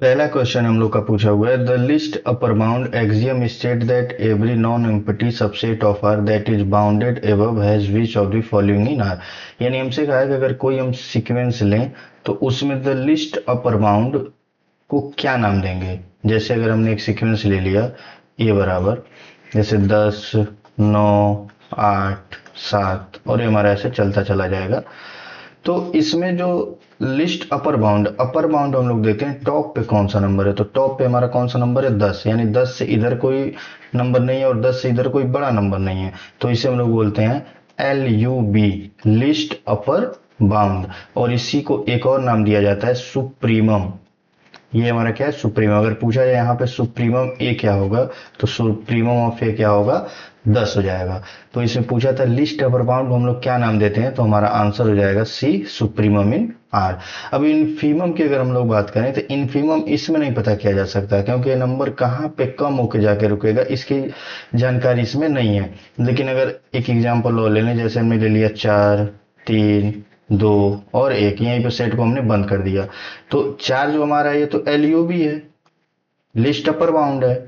पहला क्वेश्चन हम लोग का पूछा हुआ है, the least upper bound axiom state that every non empty subset of R that is bounded above has which of the following in R. यानी हमसे कहा है कि अगर कोई हम सीक्वेंस लें तो उसमें द लिस्ट अपर बाउंड को क्या नाम देंगे। जैसे अगर हमने एक सीक्वेंस ले लिया ए बराबर जैसे 10, 9, 8, 7 और ये हमारा ऐसे चलता चला जाएगा। तो इसमें जो लिस्ट अपर बाउंड हम लोग देखें टॉप पे कौन सा नंबर है, तो टॉप पे हमारा कौन सा नंबर है 10, यानी 10 से इधर कोई नंबर नहीं है और 10 से इधर कोई बड़ा नंबर नहीं है, तो इसे हम लोग बोलते हैं LUB, लिस्ट अपर बाउंड। और इसी को एक और नाम दिया जाता है सुप्रीमम। ये हमारा क्या है सुप्रीमम। अगर पूछा जाए यहाँ पे सुप्रीमम ए क्या होगा, तो सुप्रीमम ऑफ ए क्या होगा 10 हो जाएगा। तो इसमें पूछा था लिस्ट अपर बाउंड हम लोग क्या नाम देते हैं, तो हमारा आंसर हो जाएगा सी सुप्रीमम इन आर। अब इनफीमम की अगर हम लोग बात करें तो इनफीमम इसमें नहीं पता किया जा सकता क्योंकि ये नंबर कहाँ पे कम होके जाके रुकेगा इसकी जानकारी इसमें नहीं है। लेकिन अगर एक एग्जाम्पल और ले लें, जैसे हमने ले लिया 4, 3, 2 और 1, यहीं पे सेट को हमने बंद कर दिया, तो 4 जो हमारा ये तो LUB है, लिस्ट अपर बाउंड है।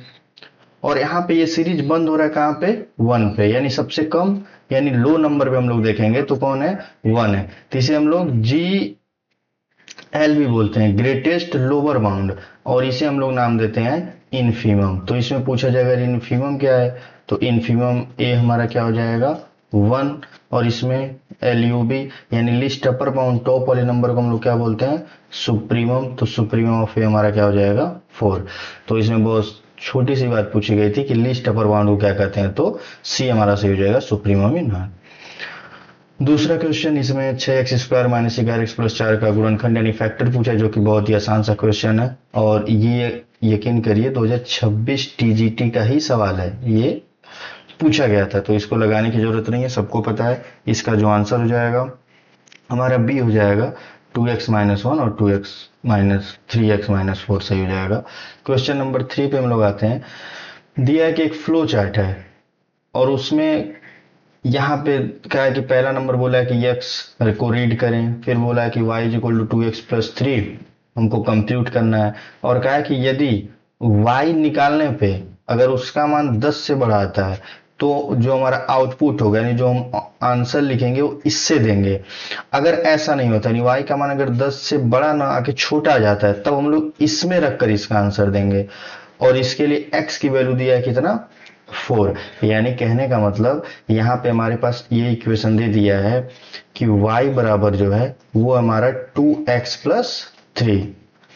और यहाँ पे ये सीरीज बंद हो रहा है कहाँ पे 1 पे, यानी सबसे कम यानी लो नंबर पे हम लोग देखेंगे तो कौन है 1 है। तो इसे हम लोग GL भी बोलते हैं, ग्रेटेस्ट लोअर बाउंड, और इसे हम लोग नाम देते हैं इनफीमम। तो इसमें पूछा जाएगा इनफीमम क्या है, तो इनफीमम ए हमारा क्या हो जाएगा 1, और इसमें LUB यानी लिस्ट अपर बाउंड टॉप वाले नंबर को हम लोग क्या बोलते हैं सुप्रीमम, तो सुप्रीमम ऑफ ए हमारा क्या हो जाएगा 4। तो इसमें बहुत छोटी सी बात पूछी गई थी कि लिस्ट अपर बाउंड को क्या कहते हैं, तो सी हमारा सही हो जाएगा सुप्रीमम इन आर। दूसरा क्वेश्चन इसमें 6x² माइनस 11x+4 का गुणनखंड यानी फैक्टर पूछा है, जो कि बहुत ही आसान सा क्वेश्चन है और ये यकीन करिए 2026 TGT का ही सवाल है, ये पूछा गया था, तो इसको लगाने की जरूरत नहीं है, सबको पता है। इसका जो आंसर हो जाएगा हमारा बी हो जाएगा 2x-1 और 3x-4 सही हो जाएगा। क्वेश्चन नंबर 3 पे हम लोग आते हैं। दिया है कि एक फ्लो चार्ट है और उसमें यहाँ पे क्या है कि पहला नंबर बोला है कि x को रीड करें, फिर बोला है कि y is equal to 2x+3 हमको कंप्यूट करना है, और कहा है कि यदि y निकालने पे अगर उसका मान 10 से बड़ा आता है तो जो हमारा आउटपुट होगा यानी जो हम आंसर लिखेंगे वो इससे देंगे। अगर ऐसा नहीं होता यानी y का मान अगर 10 से बड़ा ना आके छोटा आ जाता है तब हम लोग इसमें रखकर इसका आंसर देंगे, और इसके लिए x की वैल्यू दिया है कितना 4। यानी कहने का मतलब यहाँ पे हमारे पास ये इक्वेशन दे दिया है कि y बराबर जो है वो हमारा 2x+3,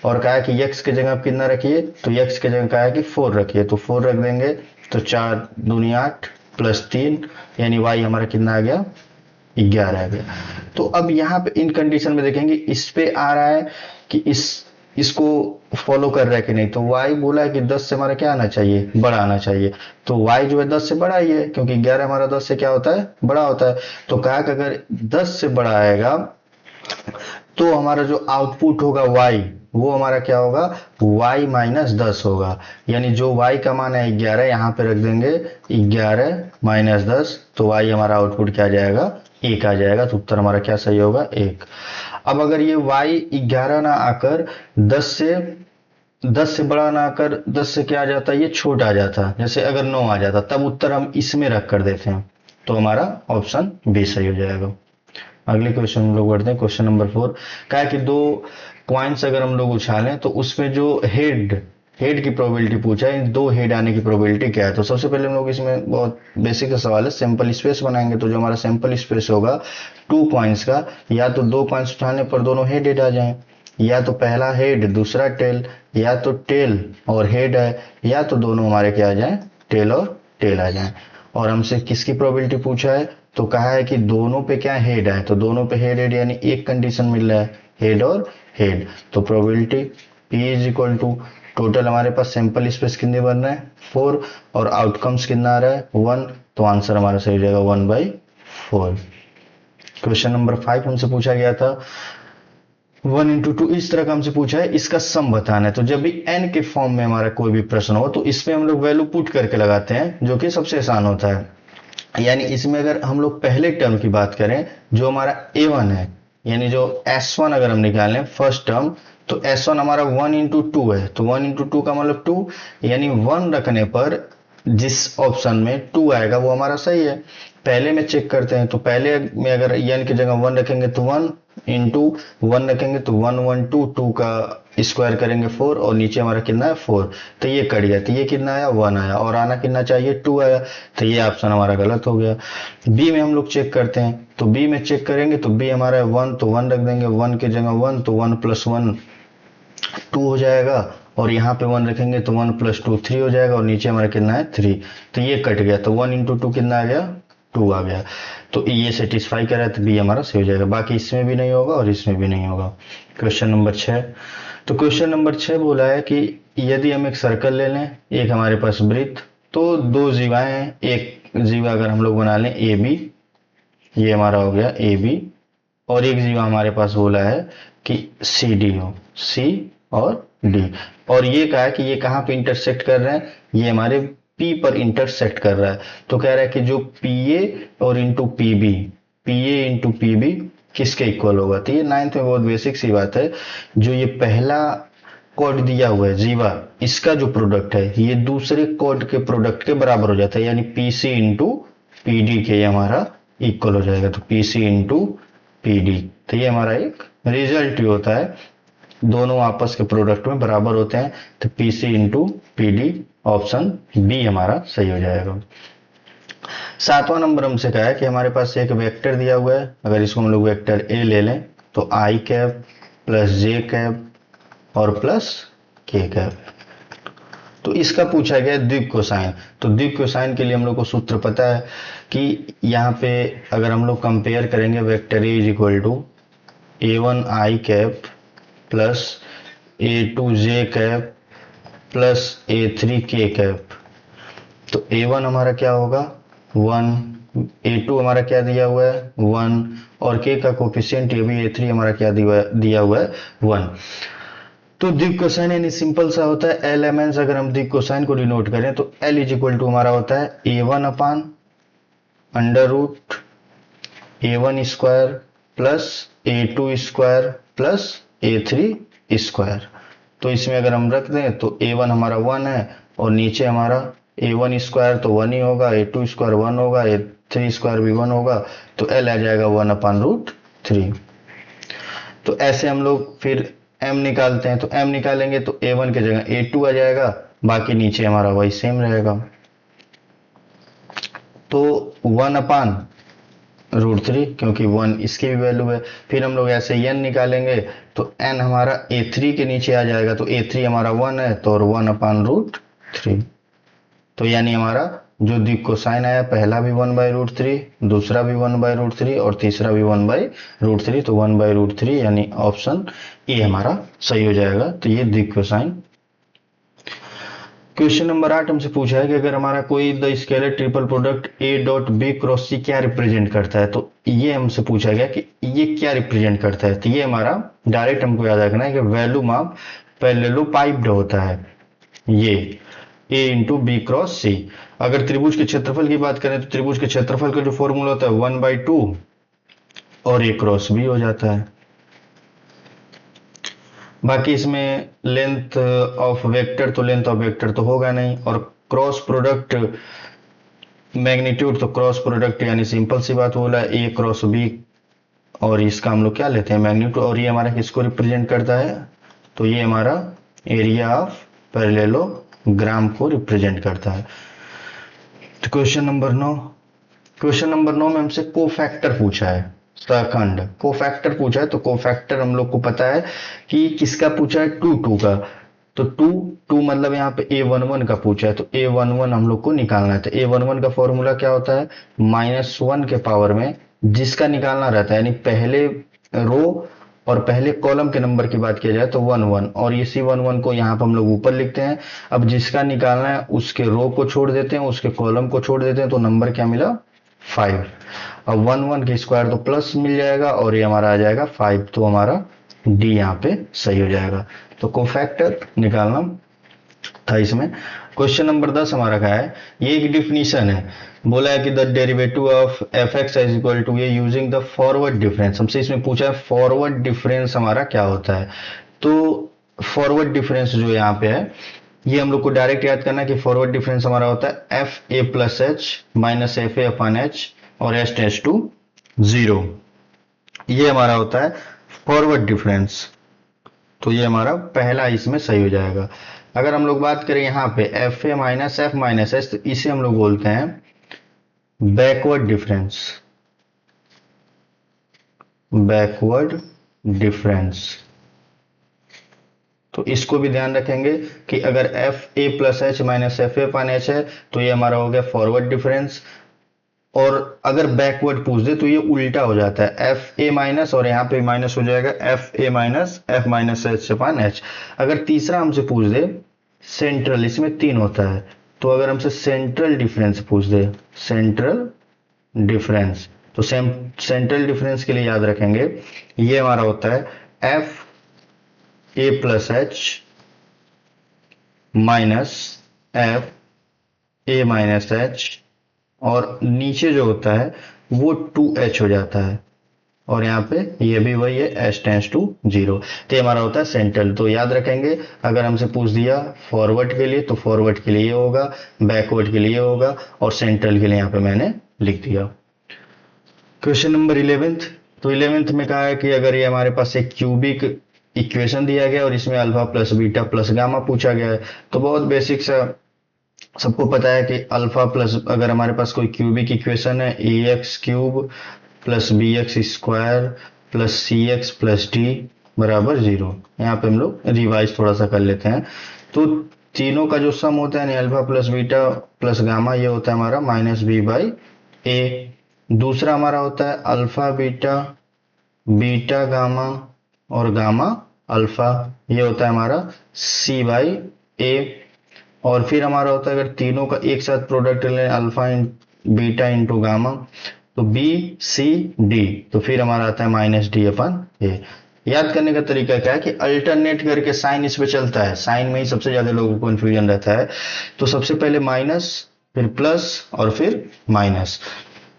और कहा है कि x की जगह कितना रखिए, तो x की जगह कहा है कि 4 रखिए, तो 4 रख देंगे, तो 4 दूनी 8 प्लस 3 यानी y हमारा कितना आ गया 11 आ गया। तो अब यहाँ पे इन कंडीशन में देखेंगे इस पे आ रहा है कि इसको फॉलो कर रहा है कि नहीं, तो y बोला है कि 10 से हमारा क्या आना चाहिए बड़ा आना चाहिए, तो y जो है 10 से बड़ा ही है क्योंकि 11 हमारा 10 से क्या होता है बड़ा होता है। तो कहा कि अगर 10 से बड़ा आएगा तो हमारा जो आउटपुट होगा y वो हमारा क्या होगा y-10 होगा, यानी जो y का मान है 11 यहाँ पे रख देंगे 11-10, तो y हमारा आउटपुट क्या आ जाएगा 1 आ जाएगा, तो उत्तर हमारा क्या सही होगा 1। अब अगर ये y 11 ना आकर 10 से बड़ा ना आकर 10 से क्या आ जाता है ये छोटा आ जाता, जैसे अगर 9 आ जाता तब उत्तर हम इसमें रख कर देते हैं, तो हमारा ऑप्शन बी सही हो जाएगा। अगले क्वेश्चन हम लोग बढ़ते हैं। क्वेश्चन नंबर 4 क्या है कि 2 कॉइन्स अगर हम लोग उछालें तो उसमें जो हेड की प्रोबेबिलिटी पूछा है, इन 2 हेड आने की प्रोबेबिलिटी क्या है। तो सबसे पहले हम लोग इसमें बहुत बेसिक सा सवाल है, सैंपल स्पेस बनाएंगे, तो जो हमारा सैंपल स्पेस होगा 2 कॉइन्स का, या तो 2 कॉइन्स उठाने पर दोनों हेड आ जाएं, या तो पहला हेड दूसरा टेल, या तो टेल और हेड है, या तो दोनों हमारे क्या आ जाए टेल और टेल आ जाए। और हमसे किसकी प्रोबेबिलिटी पूछा है, तो कहा है कि दोनों पे क्या हेड है, तो दोनों पे हेड यानी एक कंडीशन मिल रहा है हेड और हेड, तो probability P is equal to total हमारे पास सैंपल स्पेस कितने बन रहे हैं 4 और आउटकम्स कितना आ रहा है 1, तो आंसर हमारा सही हो जाएगा 1/4। क्वेश्चन नंबर 5 हमसे पूछा गया था 1 into 2 इस तरह का हमसे पूछा है, इसका सम बताना है। तो जब भी n के फॉर्म में हमारा कोई भी प्रश्न हो तो इसमें हम लोग वैल्यू पुट करके लगाते हैं, जो कि सबसे आसान होता है। यानी इसमें अगर हम लोग पहले टर्म की बात करें जो हमारा a1 है, यानी जो s1 अगर हम निकालें फर्स्ट टर्म, तो S1 हमारा 1 × 2 है, तो 1 × 2 का मतलब 2, यानी 1 रखने पर जिस ऑप्शन में 2 आएगा वो हमारा सही है। पहले में चेक करते हैं, तो पहले में अगर n की जगह 1 रखेंगे तो 1 इंटू 1 रखेंगे तो 1 1 2, 2 का स्क्वायर करेंगे 4, और नीचे हमारा कितना है 4, तो ये कट गया, तो ये कितना आया 1 आया, और आना कितना चाहिए 2 आया, तो ये ऑप्शन हमारा गलत हो गया। बी में हम लोग चेक करते हैं, तो बी में चेक करेंगे तो बी हमारा है 1, तो 1 रख देंगे, 1 की जगह 1, तो 1 + 1 2 हो जाएगा, और यहाँ पे 1 रखेंगे तो 1 + 2 3 हो जाएगा, और नीचे हमारा कितना है 3, तो ये कट गया, तो 1 × 2 कितना आ गया 2 आ गया, तो ये सेटिस्फाई कर रहा है, तो बी हमारा सही हो जाएगा। बाकी इसमें भी नहीं होगा और इसमें भी नहीं होगा। क्वेश्चन नंबर 6, तो क्वेश्चन नंबर 6 बोला है कि यदि हम एक सर्कल ले लें, एक हमारे पास वृत्त, तो दो जीवाएं हैं, एक जीवा अगर हम लोग बना लें ए बी, ये हमारा हो गया ए बी, और एक जीवा हमारे पास बोला है कि सी डी हो, सी और डी, और ये कहा है कि ये कहाँ पे इंटरसेक्ट कर रहे हैं, ये हमारे पी पर इंटरसेक्ट कर रहा है, तो कह रहा है कि जो पी ए और into P B, P A into P B किसके इक्वल होगा। तो ये 9th में बहुत बेसिक सी बात है, जो ये पहला कोड दिया हुआ है जीवा, इसका जो प्रोडक्ट है ये दूसरे कोड के प्रोडक्ट के बराबर हो जाता है, यानी P C into P D के ये हमारा इक्वल हो जाएगा, तो P C into P D, तो ये हमारा एक रिजल्ट ही होता है, दोनों आपस के प्रोडक्ट में बराबर होते हैं, तो P C into P D, option B हमारा सही हो जाएगा। 7वां नंबर हमसे कहा है कि हमारे पास एक वेक्टर दिया हुआ है, अगर इसको हम लोग वेक्टर ए ले लें तो आई कैप प्लस जे कैप और प्लस के कैप, तो इसका पूछा गया द्विक कोसाइन। तो द्विक कोसाइन के लिए हम लोग को सूत्र पता है कि यहाँ पे अगर हम लोग कंपेयर करेंगे vector A is equal to a1 I cap plus a2 J cap plus a3 K cap, तो a1 हमारा क्या होगा 1, a2 हमारा क्या दिया हुआ है 1, और k का कोफिशिएंट ये भी a3 हमारा क्या दिया हुआ है 1। तो द्विक कोसाइन यानी सिंपल सा होता है एल एम एन, अगर हम द्विक कोसाइन को डिनोट करें तो L इज इक्वल टू हमारा होता है a1 upon under root a1 square plus a2 square plus a3 square. तो इसमें अगर हम रख दें तो a1 हमारा 1 है, और नीचे हमारा a1 स्क्वायर तो 1 ही होगा, a2 स्क्वायर 1 होगा, a3 स्क्वायर भी 1 होगा, तो L आ जाएगा 1/√3। तो ऐसे हम लोग फिर m निकालते हैं, तो m निकालेंगे तो a1 की जगह a2 आ जाएगा, बाकी नीचे हमारा वही सेम रहेगा, तो 1/√3, क्योंकि 1 इसकी भी वैल्यू है। फिर हम लोग ऐसे n निकालेंगे तो n हमारा a3 के नीचे आ जाएगा, तो a3 हमारा 1 है, तो और 1/√3, तो यानी हमारा जो द्विक कोसाइन आया पहला भी 1/√3, दूसरा भी 1/√3 और तीसरा भी 1/√3, तो 1/√3 यानी ऑप्शन ए हमारा सही हो जाएगा। तो ये द्विक कोसाइन। क्वेश्चन नंबर 8 हमसे पूछा है कि अगर हमारा कोई the scalar triple product a dot b cross c क्या रिप्रेजेंट करता है, तो ये हमसे पूछा गया कि ये क्या रिप्रेजेंट करता है। तो ये हमारा डायरेक्ट हमको याद रखना है कि वैल्यू माप पैरेललोपाइप्ड होता है, ये a इंटू बी क्रॉस सी। अगर त्रिभुज के क्षेत्रफल की बात करें तो त्रिभुज के क्षेत्रफल का जो फॉर्मूला होता है 1/2 और a क्रॉस बी हो जाता है। बाकी इसमें लेंथ ऑफ वेक्टर, तो लेंथ ऑफ वेक्टर तो होगा नहीं, और क्रॉस प्रोडक्ट मैग्नीट्यूड, तो क्रॉस प्रोडक्ट यानी सिंपल सी बात बोला ए क्रॉस बी, और इसका हम लोग क्या लेते हैं मैग्नीट्यूड, और ये हमारा किसको रिप्रेजेंट करता है, तो ये हमारा एरिया ऑफ पैरेललोग्राम को रिप्रेजेंट करता है। तो क्वेश्चन नंबर 9, क्वेश्चन नंबर 9 में हमसे कोफैक्टर पूछा है, सहखंड कोफैक्टर पूछा है। तो कोफैक्टर हम लोग को पता है कि किसका पूछा है 2 का, तो 2 मतलब यहाँ पे a11 का पूछा है, तो a11 हम लोग को निकालना है। तो a11 का फॉर्मूला क्या होता है -1 के पावर में जिसका निकालना रहता है, यानी पहले रो और पहले कॉलम के नंबर की बात किया जाए तो 1 और इसी 1 को यहाँ पर हम लोग ऊपर लिखते हैं। अब जिसका निकालना है उसके रो को छोड़ देते हैं, उसके कॉलम को छोड़ देते हैं, तो नंबर क्या मिला 5। अब 1 के स्क्वायर तो प्लस मिल जाएगा और ये हमारा आ जाएगा 5, तो हमारा डी यहाँ पे सही हो जाएगा। तो कोफैक्टर निकालना था इसमें। क्वेश्चन नंबर 10 हमारा क्या है, ये एक डिफिनीशन है, बोला है कि the derivative of F X is equal to A using the forward difference. हमसे इसमें पूछा है फॉरवर्ड डिफरेंस हमारा क्या होता है। तो फॉरवर्ड डिफरेंस जो यहाँ पे है, ये हम लोग को डायरेक्ट याद करना कि फॉरवर्ड डिफरेंस हमारा होता है F A plus H minus F A upon H और एच टेंड्स टू 0। ये हमारा होता है फॉरवर्ड डिफरेंस। तो ये हमारा पहला इसमें सही हो जाएगा। अगर हम लोग बात करें यहाँ पे F A minus F minus H, तो इसे हम लोग बोलते हैं बैकवर्ड डिफरेंस। Backward difference. तो इसको भी ध्यान रखेंगे कि अगर F A plus H minus F A upon H है तो ये हमारा हो गया फॉरवर्ड डिफरेंस, और अगर बैकवर्ड पूछ दे तो ये उल्टा हो जाता है, एफ ए माइनस और यहाँ पे माइनस हो जाएगा F A minus F minus H upon H. अगर तीसरा हमसे पूछ दे सेंट्रल, इसमें 3 होता है, तो अगर हमसे सेंट्रल डिफरेंस पूछ दे, सेंट्रल डिफरेंस, तो सेंट्रल डिफरेंस के लिए याद रखेंगे ये हमारा होता है F A plus H minus F A minus H, और नीचे जो होता है वो 2h हो जाता है, और यहाँ पे ये भी वही है h टेंड्स टू 0। तो हमारा होता है सेंट्रल। तो याद रखेंगे अगर हमसे पूछ दिया फॉरवर्ड के लिए तो फॉरवर्ड के लिए होगा, बैकवर्ड के लिए होगा, और सेंट्रल के लिए यहाँ पे मैंने लिख दिया। Question number 11th। तो 11th में कहा है कि अगर ये हमारे पास एक क्यूबिक इक्वेशन दिया गया और इसमें alpha plus beta plus gamma पूछा गया है, तो बहुत बेसिक सा सबको पता है कि अल्फा प्लस, अगर हमारे पास कोई क्यूबिक इक्वेशन है a x cube plus b x square plus c x plus d बराबर 0। यहाँ पे हम लोग रिवाइज थोड़ा सा कर लेते हैं। तो तीनों का जो सम होता है यानी alpha plus beta plus gamma, ये होता है हमारा माइनस बी बाई ए। दूसरा हमारा होता है अल्फा बीटा बीटा गामा और गामा अल्फा, ये होता है हमारा सी बाई ए। और फिर हमारा होता है अगर तीनों का एक साथ प्रोडक्ट लें अल्फा बीटा इंटू गामा, तो बी सी डी, तो फिर हमारा आता है माइनस डी अपन ए। याद करने का तरीका क्या है कि अल्टरनेट करके साइन इस पे चलता है, साइन में ही सबसे ज्यादा लोगों को कंफ्यूजन रहता है। तो सबसे पहले माइनस, फिर प्लस और फिर माइनस,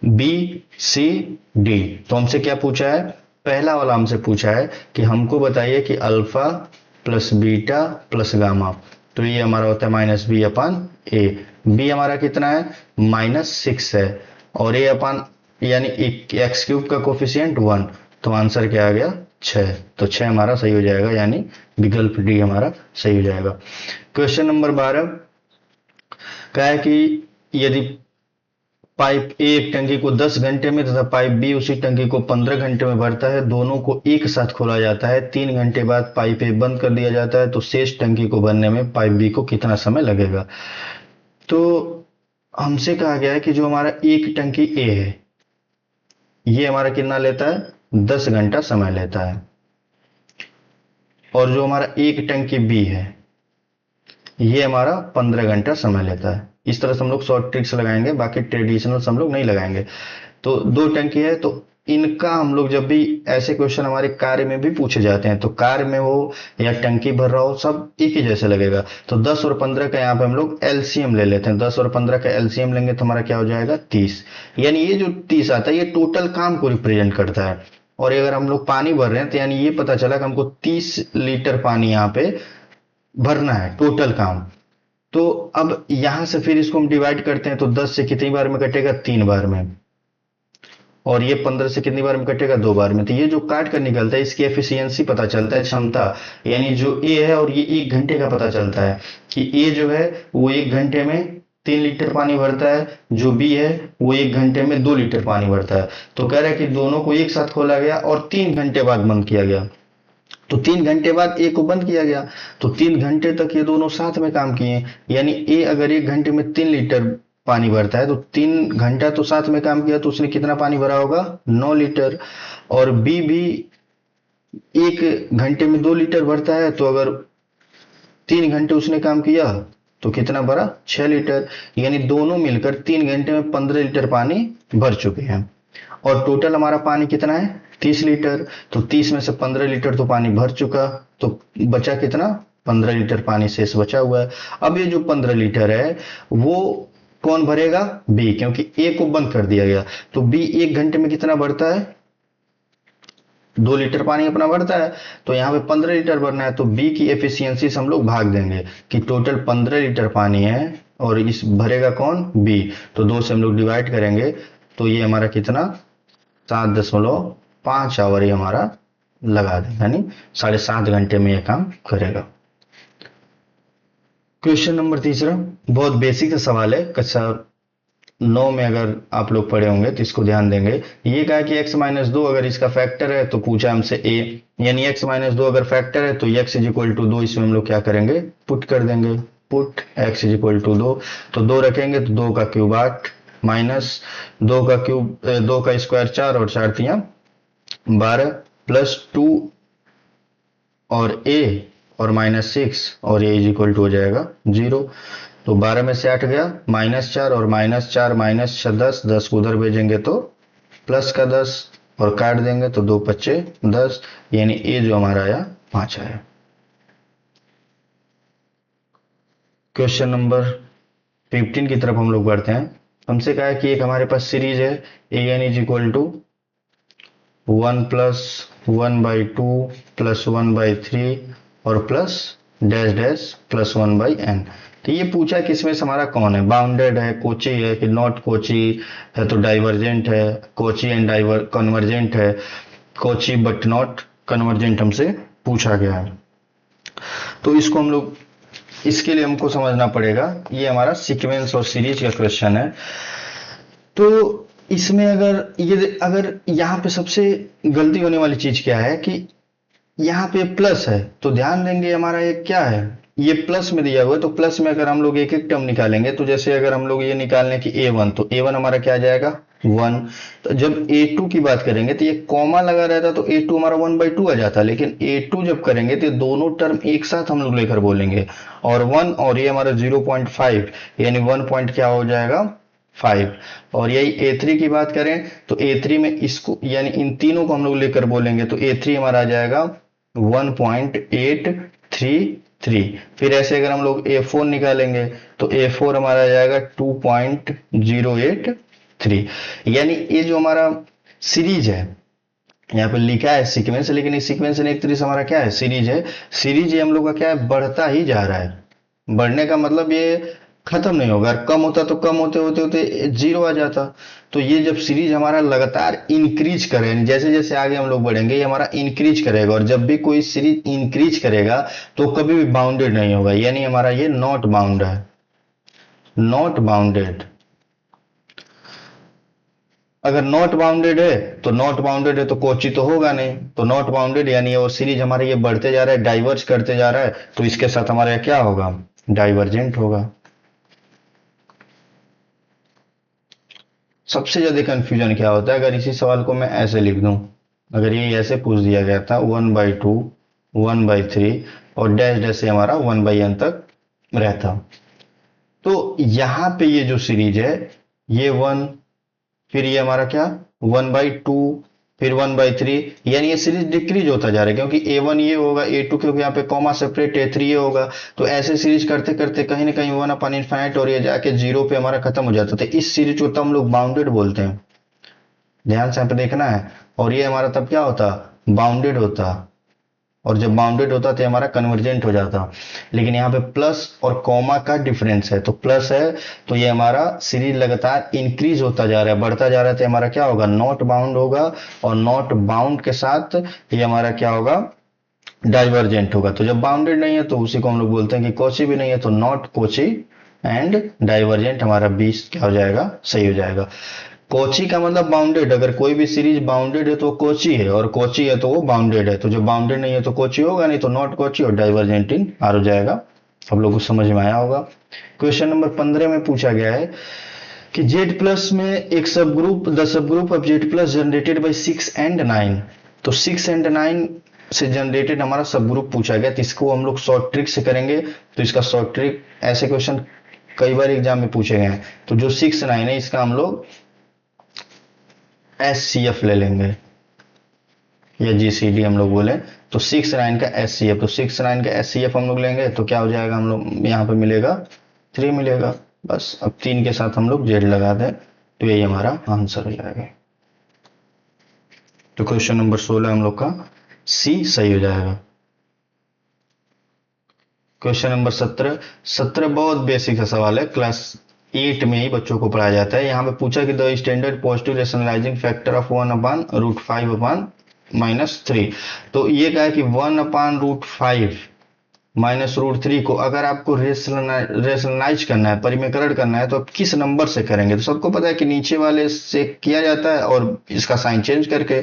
बी सी डी। तो हमसे क्या पूछा है, पहला वाला हमसे पूछा है कि हमको बताइए कि alpha plus beta plus gamma, तो ये हमारा होता है माइनस बी अपान ए। बी हमारा कितना है -6 है, और ए अपान यानी एक्स क्यूब का कोफिशिएंट 1, तो आंसर क्या आ गया 6। तो 6 हमारा सही हो जाएगा, यानी विकल्प डी हमारा सही हो जाएगा। क्वेश्चन नंबर 12 क्या है कि यदि पाइप ए एक टंकी को 10 घंटे में तथा पाइप बी उसी टंकी को 15 घंटे में भरता है, दोनों को एक साथ खोला जाता है, 3 घंटे बाद पाइप ए बंद कर दिया जाता है, तो शेष टंकी को भरने में पाइप बी को कितना समय लगेगा। तो हमसे कहा गया है कि जो हमारा एक टंकी ए है ये हमारा कितना लेता है 10 घंटा समय लेता है, और जो हमारा एक टंकी बी है ये हमारा 15 घंटा समय लेता है। इस तरह से हम लोग शॉर्ट ट्रिक्स लगाएंगे, बाकी ट्रेडिशनल हम लोग नहीं लगाएंगे। तो 2 टंकी है, तो इनका हम लोग जब भी ऐसे क्वेश्चन हमारे कार्य में भी पूछे जाते हैं, तो कार्य में हो या टंकी भर रहा हो सब एक ही जैसे लगेगा। तो 10 और 15 का यहाँ पे हम लोग एलसीएम ले लेते हैं, 10 और 15 का एलसीएम लेंगे तो हमारा क्या हो जाएगा 30। यानी ये जो 30 आता है ये टोटल काम को रिप्रेजेंट करता है। और अगर हम लोग पानी भर रहे हैं तो यानी ये पता चला कि हमको 30 लीटर पानी यहाँ पे भरना है, टोटल काम। तो अब यहां से फिर इसको हम डिवाइड करते हैं, तो 10 से कितनी बार में कटेगा 3 बार में, और ये 15 से कितनी बार में कटेगा 2 बार में। तो ये जो काट कर निकलता है इसकी एफिशिएंसी पता चलता है, क्षमता, यानी जो ए है और ये 1 घंटे का पता चलता है कि ए जो है वो 1 घंटे में 3 लीटर पानी भरता है, जो बी है वो 1 घंटे में 2 लीटर पानी भरता है। तो कह रहा है कि दोनों को एक साथ खोला गया और 3 घंटे बाद बंद किया गया, तो 3 घंटे बाद ए को बंद किया गया, तो 3 घंटे तक ये दोनों साथ में काम किए। यानी ए अगर 1 घंटे में 3 लीटर पानी भरता है तो 3 घंटा तो साथ में काम किया, तो उसने कितना पानी भरा होगा 9 लीटर। और बी भी 1 घंटे में 2 लीटर भरता है, तो अगर 3 घंटे उसने काम किया तो कितना भरा 6 लीटर। यानी दोनों मिलकर 3 घंटे में 15 लीटर पानी भर चुके हैं, और टोटल हमारा पानी कितना है 30 लीटर। तो 30 में से 15 लीटर तो पानी भर चुका, तो बचा कितना 15 लीटर पानी शेष बचा हुआ है। अब ये जो 15 लीटर है वो कौन भरेगा बी, क्योंकि ए को बंद कर दिया गया। तो बी 1 घंटे में कितना भरता है 2 लीटर पानी अपना भरता है, तो यहाँ पे 15 लीटर भरना है, तो बी की एफिशिएंसी से हम लोग भाग देंगे कि टोटल 15 लीटर पानी है और इस भरेगा कौन, बी, तो 2 से हम लोग डिवाइड करेंगे, तो ये हमारा कितना 7.5 आवर ये हमारा लगा देगा, यानी 7.5 घंटे में ये काम करेगा। क्वेश्चन नंबर तीसरा बहुत बेसिक सा सवाल है, कक्षा 9 में अगर आप लोग पढ़े होंगे तो इसको ध्यान देंगे। ये कहा कि x-2 अगर इसका फैक्टर है तो पूछा हमसे a, यानी x-2 अगर फैक्टर है तो x इज इक्वल टू 2, इसमें हम लोग क्या करेंगे, पुट कर देंगे, put x is equal to 2, तो 2 रखेंगे तो 2 का क्यूब 8 माइनस 2 का क्यूब 2 का स्क्वायर 4 और 4 तियां 12 प्लस 2 और a और माइनस 6 और ये इज इक्वल टू हो जाएगा 0, तो 12 में से 8 गया -4 और -4 -10, 10 को उधर भेजेंगे तो प्लस का 10 और काट देंगे तो 2 पच्चे 10, यानी ए जो हमारा आया 5 आया। क्वेश्चन नंबर 15 की तरफ हम लोग बढ़ते हैं। हमसे कहा है कि एक हमारे पास सीरीज है a n is equal to 1 plus 1/2 plus 1/3 और plus dash dash plus 1/n। तो ये पूछा कि इसमें से हमारा कौन है, बाउंडेड है, कोची है कि नॉट कोची है, तो डाइवर्जेंट है, कोची एंड डाइवर कन्वर्जेंट है, कोची बट नॉट कन्वर्जेंट हमसे पूछा गया है। तो इसको हम लोग, इसके लिए हमको समझना पड़ेगा, ये हमारा सीक्वेंस और सीरीज का क्वेश्चन है। तो इसमें अगर यहाँ पे सबसे गलती होने वाली चीज क्या है कि यहाँ पे प्लस है, तो ध्यान देंगे हमारा ये क्या है, ये प्लस में दिया हुआ है, तो प्लस में अगर हम लोग एक एक टर्म निकालेंगे, तो जैसे अगर हम लोग ये निकाल लें कि a1, तो a1 हमारा क्या आ जाएगा 1, तो जब a2 की बात करेंगे तो ये कॉमा लगा रहता तो a2 हमारा 1/2 आ जाता, लेकिन a2 जब करेंगे तो दोनों टर्म एक साथ हम लोग लेकर बोलेंगे, और 1 और ये हमारा 0.5 यानी 1 पॉइंट क्या हो जाएगा 5, और यही a3 की बात करें तो a3 में इसको यानी इन तीनों को हम लोग लेकर बोलेंगे, तो a3 हमारा आ जाएगा 1.833। फिर ऐसे अगर हम लोग a4 निकालेंगे तो a4 हमारा आ जाएगा 2.083, यानी ये जो हमारा सीरीज है, यहाँ पे लिखा है सीक्वेंस, लेकिन इस सीक्वेंस ने एक तरीके से हमारा क्या है, सीरीज है। सीरीज ये हम लोग का क्या है, बढ़ता ही जा रहा है, बढ़ने का मतलब ये खत्म नहीं होगा, कम होता तो कम होते होते होते 0 आ जाता। तो ये जब सीरीज हमारा लगातार इंक्रीज करे, जैसे जैसे आगे हम लोग बढ़ेंगे ये हमारा इंक्रीज करेगा, और जब भी कोई सीरीज इंक्रीज करेगा तो कभी भी बाउंडेड नहीं होगा, यानी हमारा ये नॉट बाउंड है, नॉट बाउंडेड। अगर नॉट बाउंडेड है तो नॉट बाउंडेड है तो कोची तो होगा नहीं, तो नॉट बाउंडेड यानी वो सीरीज हमारे ये बढ़ते जा रहा है, डाइवर्ज करते जा रहा है, तो इसके साथ हमारा क्या होगा, डाइवर्जेंट होगा। सबसे ज्यादा कंफ्यूजन क्या होता है, अगर इसी सवाल को मैं ऐसे लिख दूं, अगर ये ऐसे पूछ दिया गया था 1/2 1/3 और डैश डैश से हमारा 1/n तक रहता, तो यहां पे ये जो सीरीज है ये 1, फिर ये हमारा क्या 1/2 फिर 1/3, यानी ये सीरीज डिक्रीज होता जा रहा है, क्योंकि a1 ये होगा, a2 क्योंकि यहाँ पे कॉमा सेपरेट, a3 ये होगा, तो ऐसे सीरीज करते करते कहीं ना कहीं 1/∞ और ये जाके 0 पे हमारा खत्म हो जाता था। इस सीरीज को तब हम लोग बाउंडेड बोलते हैं, ध्यान से यहाँ पे देखना है, और ये हमारा तब क्या होता, बाउंडेड होता, और जब बाउंडेड होता तो हमारा कन्वर्जेंट हो जाता। लेकिन यहाँ पे प्लस और कॉमा का डिफरेंस है, तो प्लस है तो ये हमारा सीरीज लगातार इंक्रीज होता जा रहा है, बढ़ता जा रहा है, तो हमारा क्या होगा, नॉट बाउंड होगा, और नॉट बाउंड के साथ ये हमारा क्या होगा, डाइवर्जेंट होगा। तो जब बाउंडेड नहीं है तो उसी को हम लोग बोलते हैं कि कोची भी नहीं है, तो नॉट कोची एंड डाइवर्जेंट हमारा 20 क्या हो जाएगा, सही हो जाएगा। कोची का मतलब बाउंडेड, अगर कोई भी सीरीज बाउंडेड है तो कोची है, और कोची है तो वो बाउंडेड है, तो जो बाउंडेड नहीं है तो कोची होगा नहीं, तो नॉट कोची और डाइवर्जेंट इन आर हो जाएगा। आप लोगों को समझ में आया होगा। क्वेश्चन नंबर 15 में पूछा गया है कि जेड प्लस में एक सब group, the sub group of Z plus generated by 6 and 9, तो 6 एंड 9 से जनरेटेड हमारा सब ग्रुप पूछा गया, तो इसको हम लोग शॉर्ट ट्रिक से करेंगे। तो इसका शॉर्ट ट्रिक, ऐसे क्वेश्चन कई बार एग्जाम में पूछे गए हैं, तो जो 6 9 है इसका हम लोग SCF ले लेंगे, या GCD हम लोग बोले, तो 6 9 का SCF, तो 6 9 का SCF हम लोग लेंगे तो क्या हो जाएगा, हम लोग यहाँ पे मिलेगा 3 मिलेगा, बस। अब 3 के साथ हम लोग जेड लगा दें तो यही हमारा आंसर हो जाएगा। तो क्वेश्चन नंबर 16 हम लोग का सी सही हो जाएगा। Question number 17। 17 बहुत बेसिक सा सवाल है, क्लास 8 में ही बच्चों को पढ़ाया जाता है। यहाँ पे पूछा कि the standard positive rationalising factor of 1/√5/-3। तो ये कहा है कि 1/√5 -√3 को अगर आपको रेशनलाइज करना है, परिमेयकरण करना है, तो आप किस नंबर से करेंगे? तो सबको पता है कि नीचे वाले से किया जाता है और इसका साइन चेंज करके।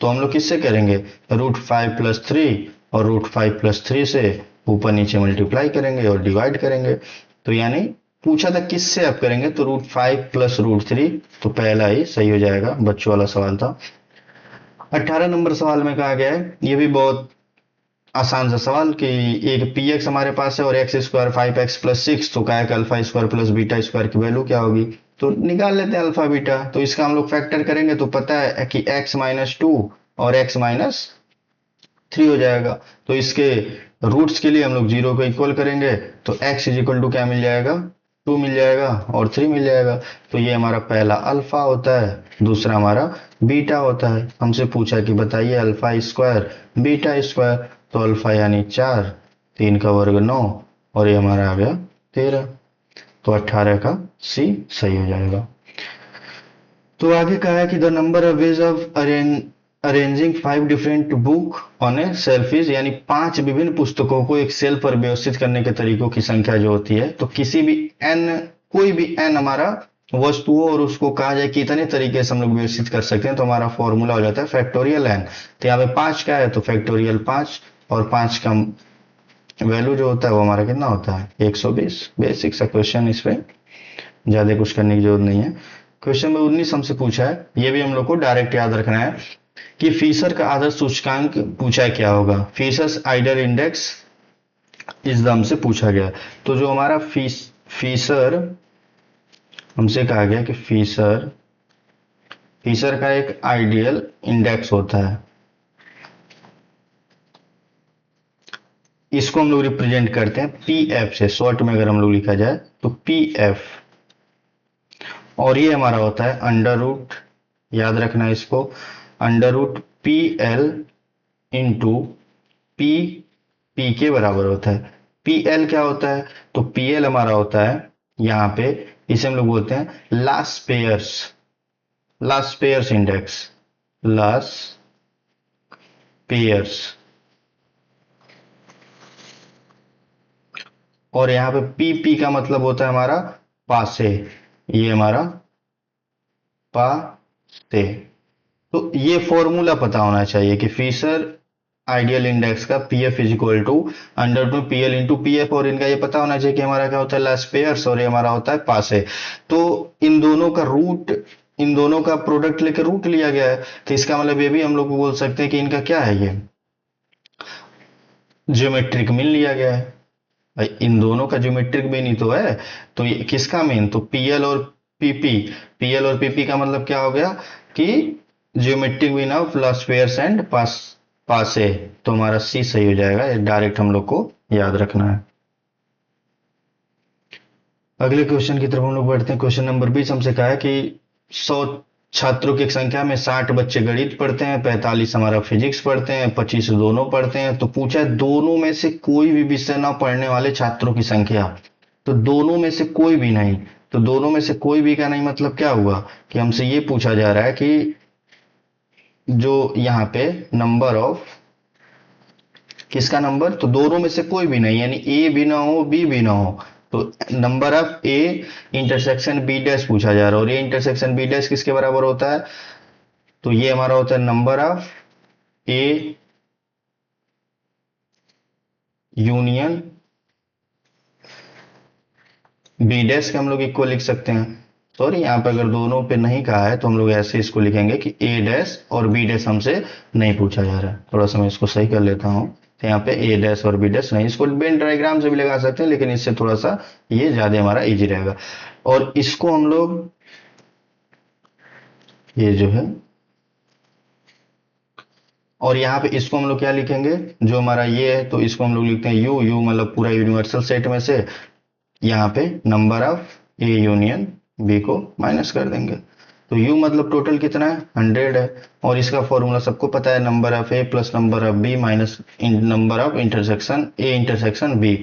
तो हम लोग किससे करेंगे? √5 + 3 और √5 + 3 से ऊपर नीचे मल्टीप्लाई करेंगे और डिवाइड करेंगे। तो यानी पूछा था किससे आप करेंगे, तो √5 + √3, तो पहला ही सही हो जाएगा। बच्चों वाला सवाल था। 18 नंबर सवाल में कहा गया है, ये भी बहुत आसान सा सवाल, कि एक पी एक्स हमारे पास है और x² 5x + 6, तो क्या है कि alpha square plus beta square की वैल्यू क्या होगी? तो निकाल लेते हैं अल्फा बीटा। तो इसका हम लोग फैक्टर करेंगे तो पता है कि x-2 और x-3 हो जाएगा। तो इसके रूट्स के लिए हम लोग 0 को इक्वल करेंगे, तो x = क्या मिल जाएगा? 2 मिल जाएगा और 3 मिल जाएगा। तो ये हमारा पहला अल्फा होता है, दूसरा हमारा बीटा होता है। हमसे पूछा कि बताइए अल्फा स्क्वायर बीटा स्क्वायर, तो अल्फा यानी 4, 3 का वर्ग 9 और ये हमारा आ गया 13। तो 18 का सी सही हो जाएगा। तो आगे कहा है कि the number of ways of arranging 5 different book on A shelf is, यानी 5 विभिन्न पुस्तकों को एक शेल्फ पर व्यवस्थित करने के तरीकों की संख्या जो होती है। तो किसी भी n, कोई भी n हमारा वस्तु हो और उसको कहा जाए कि इतने तरीके से हम लोग व्यवस्थित कर सकते हैं, तो हमारा फॉर्मूला हो जाता है फैक्टोरियल n। तो यहाँ पे 5 क्या है, तो फैक्टोरियल 5, और 5 का वैल्यू जो होता है वो हमारा कितना होता है? 120। बेसिक सा क्वेश्चन, इस पे ज्यादा कुछ करने की जरूरत नहीं है। क्वेश्चन नंबर 19 हमसे पूछा है, ये भी हम लोग को डायरेक्ट याद रखना है कि फीसर का आदर्श सूचकांक पूछा है क्या होगा। फीसर्स आइडियल इंडेक्स इस दम से पूछा गया। तो जो हमारा फीसर हमसे कहा गया कि फीसर का एक आइडियल इंडेक्स होता है, इसको हम लोग रिप्रेजेंट करते हैं पीएफ से। शॉर्ट में अगर हम लोग लिखा जाए तो पीएफ, और ये हमारा होता है अंडर रूट, याद रखना है इसको, under root PL into P के बराबर होता है। PL क्या होता है? तो PL हमारा होता है यहां पे, इसे हम लोग बोलते हैं last pairs index, last pairs. और यहां पे PP का मतलब होता है हमारा पासे, ये हमारा पासे। तो ये फॉर्मूला पता होना चाहिए कि फीसर आइडियल इंडेक्स का PF = under root PL into PF, और इनका ये पता होना चाहिए कि हमारा क्या होता है? लास्ट पेयर्स, और ये हमारा होता है पासे। तो इन दोनों का रूट, इन दोनों का प्रोडक्ट लेकर रूट लिया गया है, तो इसका मतलब ये भी हम लोग बोल सकते हैं कि इनका क्या है? ये ज्योमेट्रिक मीन लिया गया है। भाई इन दोनों का ज्योमेट्रिक मीन ही तो है। तो ये किसका मीन? तो PL और PP का मतलब क्या हो गया कि geometric mean of last pairs and पासे। तो हमारा सी सही हो जाएगा, ये डायरेक्ट हम लोग को याद रखना है। अगले क्वेश्चन की तरफ हम लोग बढ़ते हैं। क्वेश्चन नंबर 20 हमसे कहा है कि 100 छात्रों की संख्या में 60 बच्चे गणित पढ़ते हैं, 45 हमारा फिजिक्स पढ़ते हैं, 25 दोनों पढ़ते हैं। तो पूछा है दोनों में से कोई भी विषय ना पढ़ने वाले छात्रों की संख्या। तो दोनों में से कोई भी नहीं, तो दोनों में से कोई भी का नहीं मतलब क्या हुआ कि हमसे ये पूछा जा रहा है कि जो यहाँ पे नंबर ऑफ, किसका नंबर? तो दोनों में से कोई भी नहीं, यानी ए भी ना हो बी भी ना हो। तो number of A intersection B dash पूछा जा रहा है, और ए इंटरसेक्शन बी डैश किसके बराबर होता है? तो ये हमारा होता है number of A union B dash के हम लोग इक्वल लिख सकते हैं। सॉरी, यहाँ पे अगर दोनों पे नहीं कहा है तो हम लोग ऐसे इसको लिखेंगे कि ए डैश और बी डैश हमसे नहीं पूछा जा रहा है। थोड़ा सा मैं इसको सही कर लेता हूँ। तो यहाँ पे ए डैश और बी डैश नहीं, इसको वेन डायग्राम से भी लगा सकते हैं, लेकिन इससे थोड़ा सा ये ज्यादा हमारा इजी रहेगा। और इसको हम लोग, ये जो है, और यहाँ पे इसको हम लोग क्या लिखेंगे? जो हमारा ये है तो इसको हम लोग लिखते हैं यू मतलब पूरा यूनिवर्सल सेट में से यहाँ पे number of A union B को माइनस कर देंगे। तो u मतलब टोटल कितना है 100 है, और इसका फॉर्मूला सबको पता है, number of A plus number of B minus number of intersection A intersection B.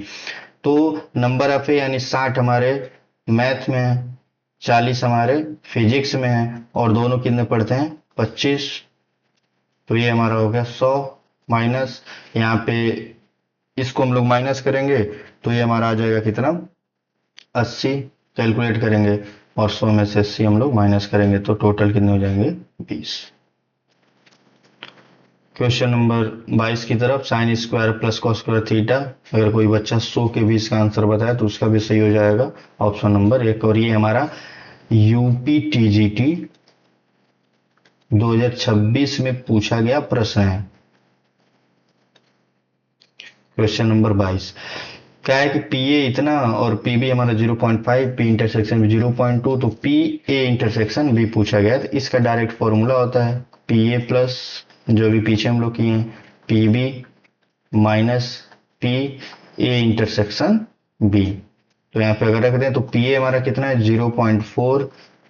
तो नंबर ऑफ ए यानी 60 हमारे मैथ में है, 40 हमारे फिजिक्स में है, और दोनों कितने पढ़ते हैं 25। तो ये हमारा हो गया 100 माइनस, यहाँ पे इसको हम लोग माइनस करेंगे तो ये हमारा आ जाएगा कितना 80, कैलकुलेट करेंगे और 100 में से 80 हम लोग माइनस करेंगे तो टोटल कितने हो जाएंगे 20। क्वेश्चन नंबर 22 की तरफ, sine square plus cos square theta, अगर कोई बच्चा 100 के 20 का आंसर बताए तो उसका भी सही हो जाएगा ऑप्शन नंबर 1। और ये हमारा यूपी टीजीटी 2026 में पूछा गया प्रश्न है। क्वेश्चन नंबर 22 क्या है कि पी ए इतना और पी बी हमारा 0.5, पी इंटरसेक्शन 0.2, तो पी ए इंटरसेक्शन बी पूछा गया है। तो इसका डायरेक्ट फॉर्मूला होता है पी ए प्लस जो भी पीछे हम लोग किए हैं P B minus P A intersection B. तो यहाँ पे अगर रख दें तो पी ए हमारा कितना है 0.4,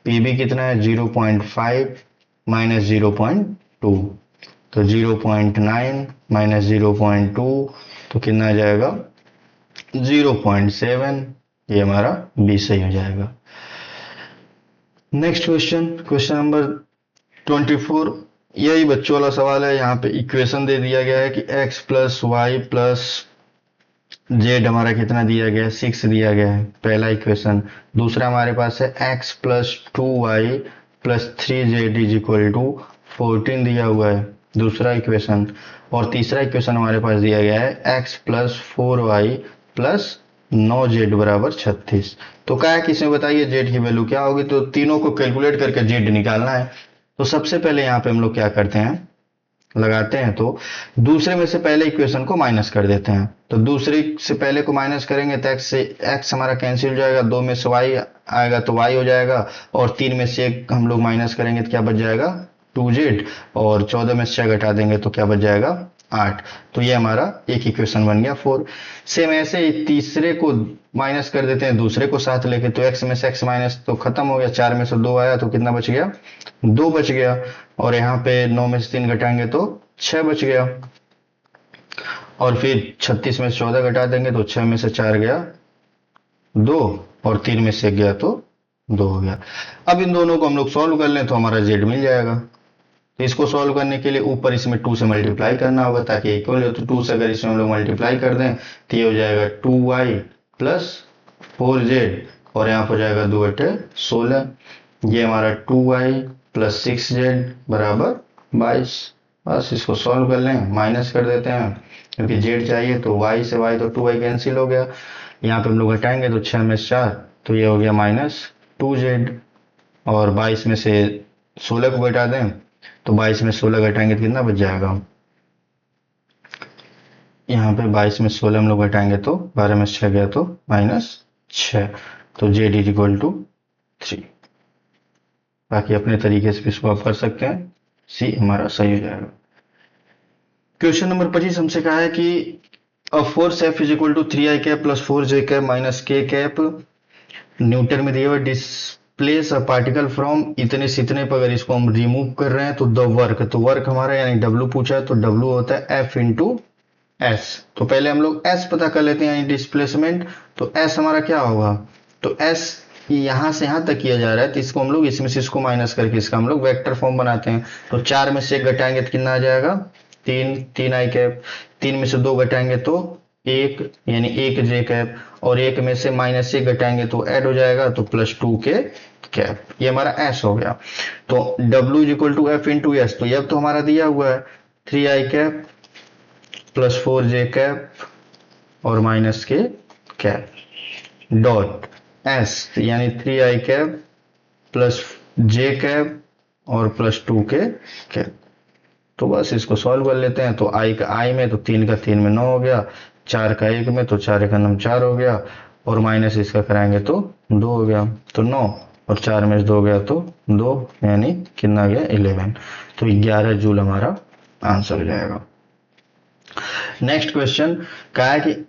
पी बी कितना है 0.5 माइनस 0.2, तो 0.9 माइनस 0.2 तो कितना आ जाएगा 0.7, ये हमारा बी सही हो जाएगा। नेक्स्ट क्वेश्चन, क्वेश्चन नंबर 24, यही बच्चों वाला सवाल है। यहाँ पे इक्वेशन दे दिया गया है कि x plus Y plus Z हमारा कितना दिया गया है 6 दिया गया है, पहला इक्वेशन। दूसरा हमारे पास है x plus 2y plus 3z is equal to 14 दिया हुआ है, दूसरा इक्वेशन। और तीसरा इक्वेशन हमारे पास दिया गया है x plus 4y plus 9z बराबर 36। तो क्या है कि इसमें बताइए z की वैल्यू क्या होगी, तो तीनों को कैलकुलेट करके z निकालना है। तो सबसे पहले यहाँ पे हम लोग क्या करते हैं, लगाते हैं तो दूसरे में से पहले इक्वेशन को माइनस कर देते हैं। तो दूसरे से पहले को माइनस करेंगे तो x से x हमारा कैंसिल हो जाएगा, 2 में से y आएगा तो y हो जाएगा, और 3 में से 1 हम लोग माइनस करेंगे तो क्या बच जाएगा 2z, और 14 में से 6 घटा देंगे तो क्या बच जाएगा 8। तो ये हमारा एक इक्वेशन बन गया 4। सेम ऐसे ही तीसरे को माइनस कर देते हैं दूसरे को साथ लेके, तो x में से x माइनस तो खत्म हो गया, 4 में से 2 आया तो कितना बच गया 2 बच गया, और यहाँ पे 9 में से 3 घटाएंगे तो 6 बच गया, और फिर 36 में से 14 घटा देंगे तो 6 में से 4 गया 2, और 3 में से 1 गया तो 2 हो गया। अब इन दोनों को हम लोग सॉल्व कर लें तो हमारा z मिल जाएगा। तो इसको सॉल्व करने के लिए ऊपर इसमें 2 से मल्टीप्लाई करना होगा ताकि इक्वल हो, तो 2 से अगर इसमें हम लोग मल्टीप्लाई कर दें तो ये हो जाएगा 2y प्लस 4z, और यहाँ पर हो जाएगा 2 × 16, ये हमारा 2y प्लस 6z बराबर 22। बस इसको सॉल्व कर लें, माइनस कर देते हैं क्योंकि z चाहिए, तो y से y तो 2y कैंसिल हो गया, यहाँ पे हम लोग घटाएंगे तो 6 में से 4 तो ये हो गया माइनस 2z, और 22 में से 16 को घटा दें तो 22 में 16 घटाएंगे तो कितना बच जाएगा, यहाँ पे 22 में 16 हम लोग घटाएंगे तो 12 में 6 गया तो -6, तो z इज इक्वल टू 3। बाकी अपने तरीके से भी इसको आप कर सकते हैं, सी हमारा सही हो जाएगा। क्वेश्चन नंबर 25 हमसे कहा है कि a force F is equal to 3i cap plus 4j cap minus k cap newton में दिए हुए डिस्प्लेस अ पार्टिकल फ्रॉम इतने से इतने पर, अगर इसको हम रिमूव कर रहे हैं तो द वर्क, तो वर्क हमारा यानी W पूछा है तो W होता है F इंटू S। तो पहले हम लोग S पता कर लेते हैं यानी डिस्प्लेसमेंट, तो S हमारा क्या होगा, तो S यहां से यहां तक किया जा रहा है तो इसको हम लोग इसमें से इसको माइनस करके इसका हम लोग वेक्टर फॉर्म बनाते हैं। तो 4 में से 1 घटाएंगे तो कितना आ जाएगा 3 आई कैप, 3 में से 2 घटाएंगे तो 1 यानी 1 जे कैप, और 1 में से -1 घटाएंगे तो ऐड हो जाएगा तो +2 के कैप, ये हमारा S हो गया। तो W is equal to F into S, तो ये तो हमारा दिया हुआ है 3i cap plus 4j cap और -k कैप डॉट S यानी 3i cap plus j cap और +2 के कैप। तो बस इसको सॉल्व कर लेते हैं, तो i का i में तो 3 का 3 में 9 हो गया, 4 का 1 में तो 4 का 9 4 हो गया, और माइनस इसका कराएंगे तो 2 हो गया, तो 9 और 4 में से 2 गया तो 2 यानी कितना गया 11, तो 11 जूल हमारा आंसर हो जाएगा। नेक्स्ट क्वेश्चन क्या है कि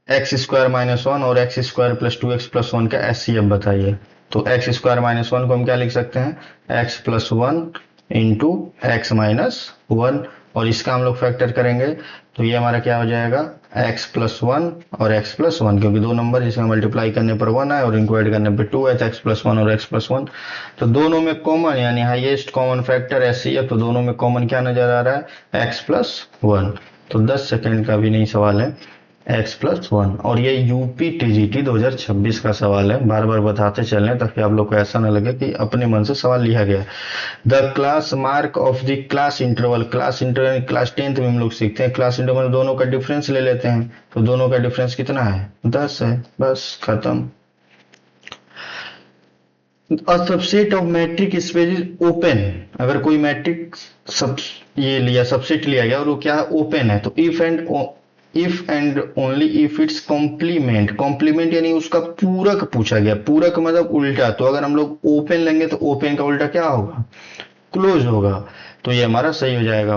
x² - 1 और x² + 2x + 1 का HCF बताइए। तो एक्स स्क्वायर माइनस वन को हम क्या लिख सकते हैं, x plus one into x minus one, और इसका हम लोग फैक्टर करेंगे तो ये हमारा क्या हो जाएगा, एक्स प्लस वन और एक्स प्लस वन, क्योंकि दो नंबर जिसमें मल्टीप्लाई करने पर वन है और इनको ऐड करने पर टू है, तो एक्स प्लस वन और एक्स प्लस वन, तो दोनों में कॉमन यानी हाईएस्ट कॉमन फैक्टर एचसीएफ, तो दोनों में कॉमन क्या नजर आ रहा है, एक्स प्लस वन। तो 10 सेकंड का भी नहीं सवाल है, एक्स प्लस वन, और ये यूपी टीजीटी 2026 का सवाल है, बार बार बताते चलें ताकि आप लोग को ऐसा ना लगे कि अपने मन से सवाल लिया गया है। The class mark of the class interval, class interval class 10th में हम लोग सीखते हैं, क्लास इंटरवल दोनों का डिफरेंस ले लेते हैं, तो दोनों का डिफरेंस कितना है, 10 है, बस खत्म। और subset of matric space is open, अगर कोई मैट्रिक सब ये लिया सबसेट लिया गया और वो क्या है, ओपन है, तो if and only if its complement, complement यानी उसका पूरक पूछा गया, पूरक मतलब उल्टा, तो अगर हम लोग ओपन लेंगे तो ओपन का उल्टा क्या होगा, क्लोज होगा, तो ये हमारा सही हो जाएगा।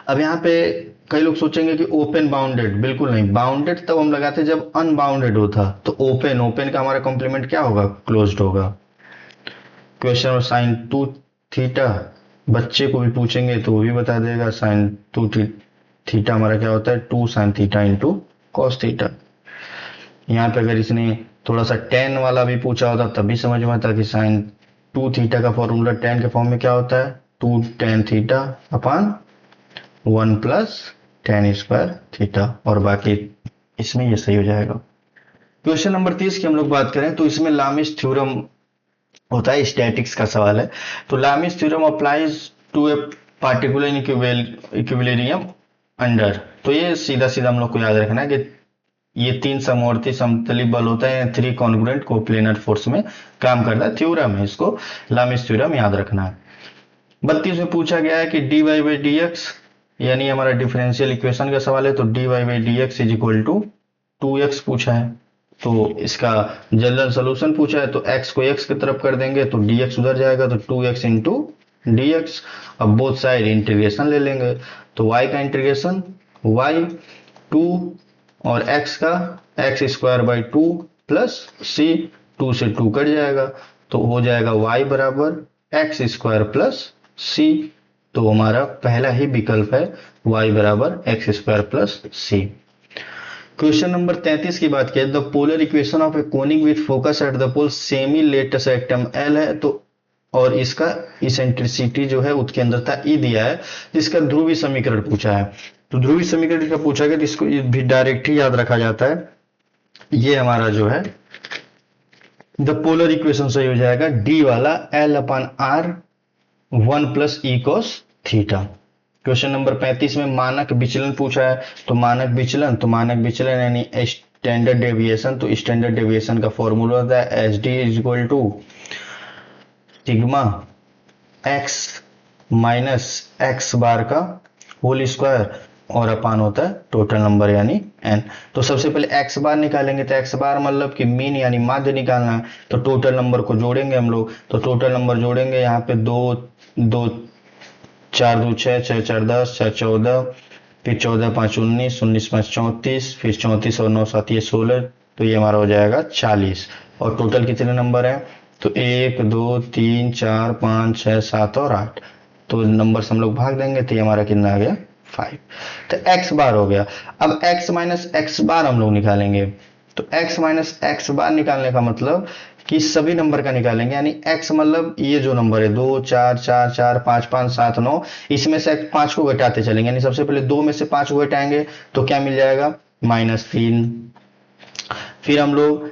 अब यहाँ पे कई लोग सोचेंगे कि ओपन बाउंडेड, बिल्कुल नहीं, बाउंडेड तब हम लगाते जब अनबाउंडेड होता, तो ओपन, ओपन का हमारा कॉम्प्लीमेंट क्या होगा, क्लोज्ड होगा। क्वेश्चन और साइन टू थीटा, बच्चे को भी पूछेंगे तो वो भी बता देगा, साइन टू थीटा हमारा क्या होता है, two sine theta into cos theta. यहाँ पे अगर इसने थोड़ा सा टेन वाला भी पूछा होता तब भी समझ में आता कि साइन टू थीटा का फॉर्मूला टेन के फॉर्म में क्या होता है, two tan theta upon one plus tan square theta, और बाकी इसमें ये सही हो जाएगा। क्वेश्चन नंबर 30 की हम लोग बात करें तो इसमें लामिस थ्योरम होता है, स्टैटिक्स का सवाल है, तो Lami's theorem applies to a particular equilibrium under, तो ये सीधा सीधा हम लोग को याद रखना है कि ये तीन समवर्ती समतली बल होता है, थ्री कॉन्ग्रुएंट कोप्लेनर फोर्स में काम करता है, थ्योरम है, इसको लामिस थ्योरम याद रखना है। 32 में पूछा गया है कि D Y by D X, यानी हमारा डिफरेंशियल इक्वेशन का सवाल है, तो D Y by D X is equal to two X पूछा है, तो इसका जनरल सोल्यूशन पूछा है, तो x को x की तरफ कर देंगे तो dx उधर जाएगा, तो 2x इंटू डी एक्स। अब बोथ साइड इंटीग्रेशन ले लेंगे, तो y का इंटीग्रेशन y 2 और x का x square by two plus c, 2 से 2 कट जाएगा, तो हो जाएगा y बराबर एक्स स्क्वायर प्लस सी, तो हमारा पहला ही विकल्प है y बराबर X square plus C. Question number 33 की बात किया, the polar equation of a conic with focus at the pole semi latus rectum L है, तो और इसका इसेंट्रिसिटी जो है उसके अंदर था ई दिया है, जिसका ध्रुवीय समीकरण पूछा है, तो ध्रुवीय समीकरण का पूछा गया, जिसको भी डायरेक्ट ही याद रखा जाता है, ये हमारा जो है द पोलर इक्वेशन सही हो जाएगा, डी वाला L upon R 1 plus E cos theta. Question number 35 में मानक विचलन पूछा है, तो मानक विचलन यानी स्टैंडर्ड डेविएशन, तो स्टैंडर्ड डेविएशन का फॉर्मूला होता है H D is equal to sigma x minus x bar का होल स्क्वायर और अपान होता है टोटल नंबर यानी एन। तो सबसे पहले एक्स बार निकालेंगे, तो एक्स बार मतलब कि मीन यानी माध्य निकालना है, तो टोटल नंबर को जोड़ेंगे हम लोग, तो टोटल नंबर जोड़ेंगे, यहाँ पे दो 4 2 6, 6 4 10, 6 14, फिर 14 5 19, 19 5 34, फिर 34 और 9 7 ये 16, तो ये हमारा हो जाएगा 40। और टोटल कितने नंबर हैं, तो 1 2 3 4 5 6 7 और 8, तो नंबर से हम लोग भाग देंगे, तो ये हमारा कितना आ गया 5, तो x बार हो गया। अब x माइनस एक्स बार हम लोग निकालेंगे, तो x माइनस एक्स बार निकालने का मतलब कि सभी नंबर का निकालेंगे, यानी x मतलब ये जो नंबर है 2 4 4 4 5 5 7 9, इसमें से 5 को घटाते चलेंगे, यानी सबसे पहले 2 में से 5 को घटाएंगे तो क्या मिल जाएगा -3, फिर हम लोग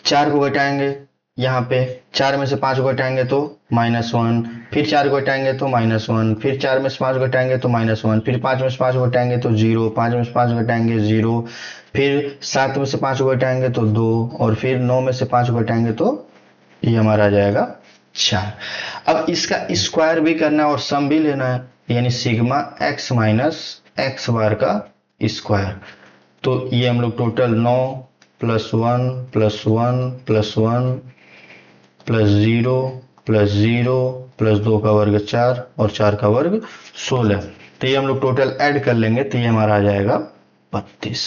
4 को घटाएंगे, यहाँ पे 4 में से 5 को घटाएंगे तो -1, फिर 4 को घटाएंगे तो -1, फिर 4 में से 5 को घटाएंगे तो -1, फिर 5 में से 5 को घटाएंगे तो 0, 5 में से 5 को घटाएंगे 0, फिर 7 में से 5 को घटाएंगे तो 2, और फिर 9 में से 5 को घटाएंगे तो ये हमारा आ जाएगा 4। अब इसका स्क्वायर भी करना है और सम भी लेना है, यानी sigma x minus x bar का स्क्वायर, तो ये हम लोग total 9 plus 1 plus 1 plus 1 plus 0 plus 0 plus 2 का वर्ग 4 और 4 का वर्ग 16, तो ये हम लोग टोटल ऐड कर लेंगे, तो ये हमारा आ जाएगा 32।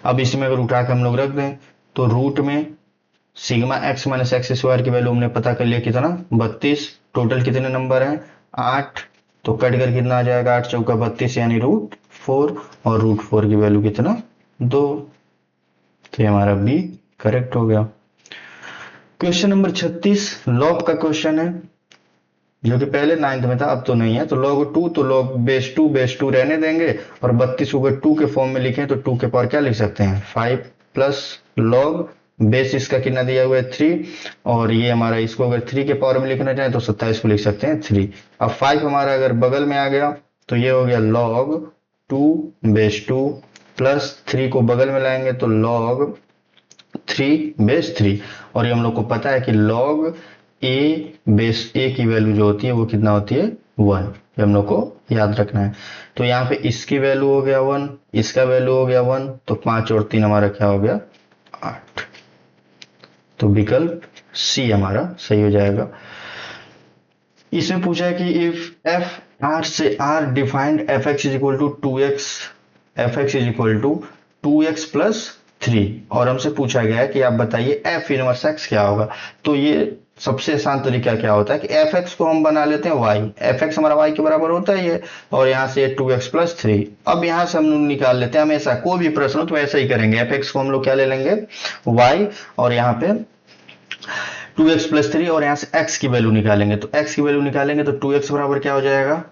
अब इसमें अगर उठा के हम लोग रख दें तो रूट में sigma x minus x square की वैल्यू हमने पता कर लिया कितना 32। टोटल कितने नंबर हैं 8, तो कट कर कितना आ जाएगा 8 चौका 32 यानी √4, और √4 की वैल्यू कितना 2। तो ये हमारा बी करेक्ट हो गया। क्वेश्चन नंबर 36 लॉग का क्वेश्चन है, जो कि पहले 9th में था, अब तो नहीं है। तो log 2, तो log बेस 2 रहने देंगे, और 32 को अगर 2 के फॉर्म में लिखें तो 2 के पावर क्या लिख सकते हैं 5 प्लस log बेस इसका कितना दिया हुआ है 3, और ये हमारा इसको अगर 3 के पावर में लिखना चाहें तो 27 को लिख सकते हैं 3। अब 5 हमारा अगर बगल में आ गया तो ये हो गया log 2 बेस 2 प्लस 3 को बगल में लाएंगे तो log 3 बेस 3, और ये हम लोग को पता है कि log a बेस a की वैल्यू जो होती है वो कितना होती है 1, ये हम लोग को याद रखना है। तो यहाँ पे इसकी वैल्यू हो गया 1, इसका वैल्यू हो गया 1, तो 5 और 3 हमारा क्या हो गया 8। तो विकल्प सी हमारा सही हो जाएगा। इसमें पूछा है कि इफ एफ आर से R defined F X is equal to 2x, F X is equal to 2x plus 3, और हमसे पूछा गया है कि आप बताइए एफ इनवर्स एक्स क्या होगा। तो ये सबसे आसान तरीका क्या होता है कि एफ एक्स को हम बना लेते हैं वाई, एफ एक्स हमारा वाई के बराबर होता ही है, और यहाँ से 2x प्लस 3। अब यहाँ से हम निकाल लेते हैं, हमेशा कोई भी प्रश्न हो तो ऐसा ही करेंगे, एफ एक्स को हम लोग क्या ले लेंगे वाई, और यहाँ पे 2x प्लस 3, और यहाँ से x की वैल्यू निकालेंगे। तो x की वैल्यू निकालेंगे तो 2x बराबर क्या हो जाएगा,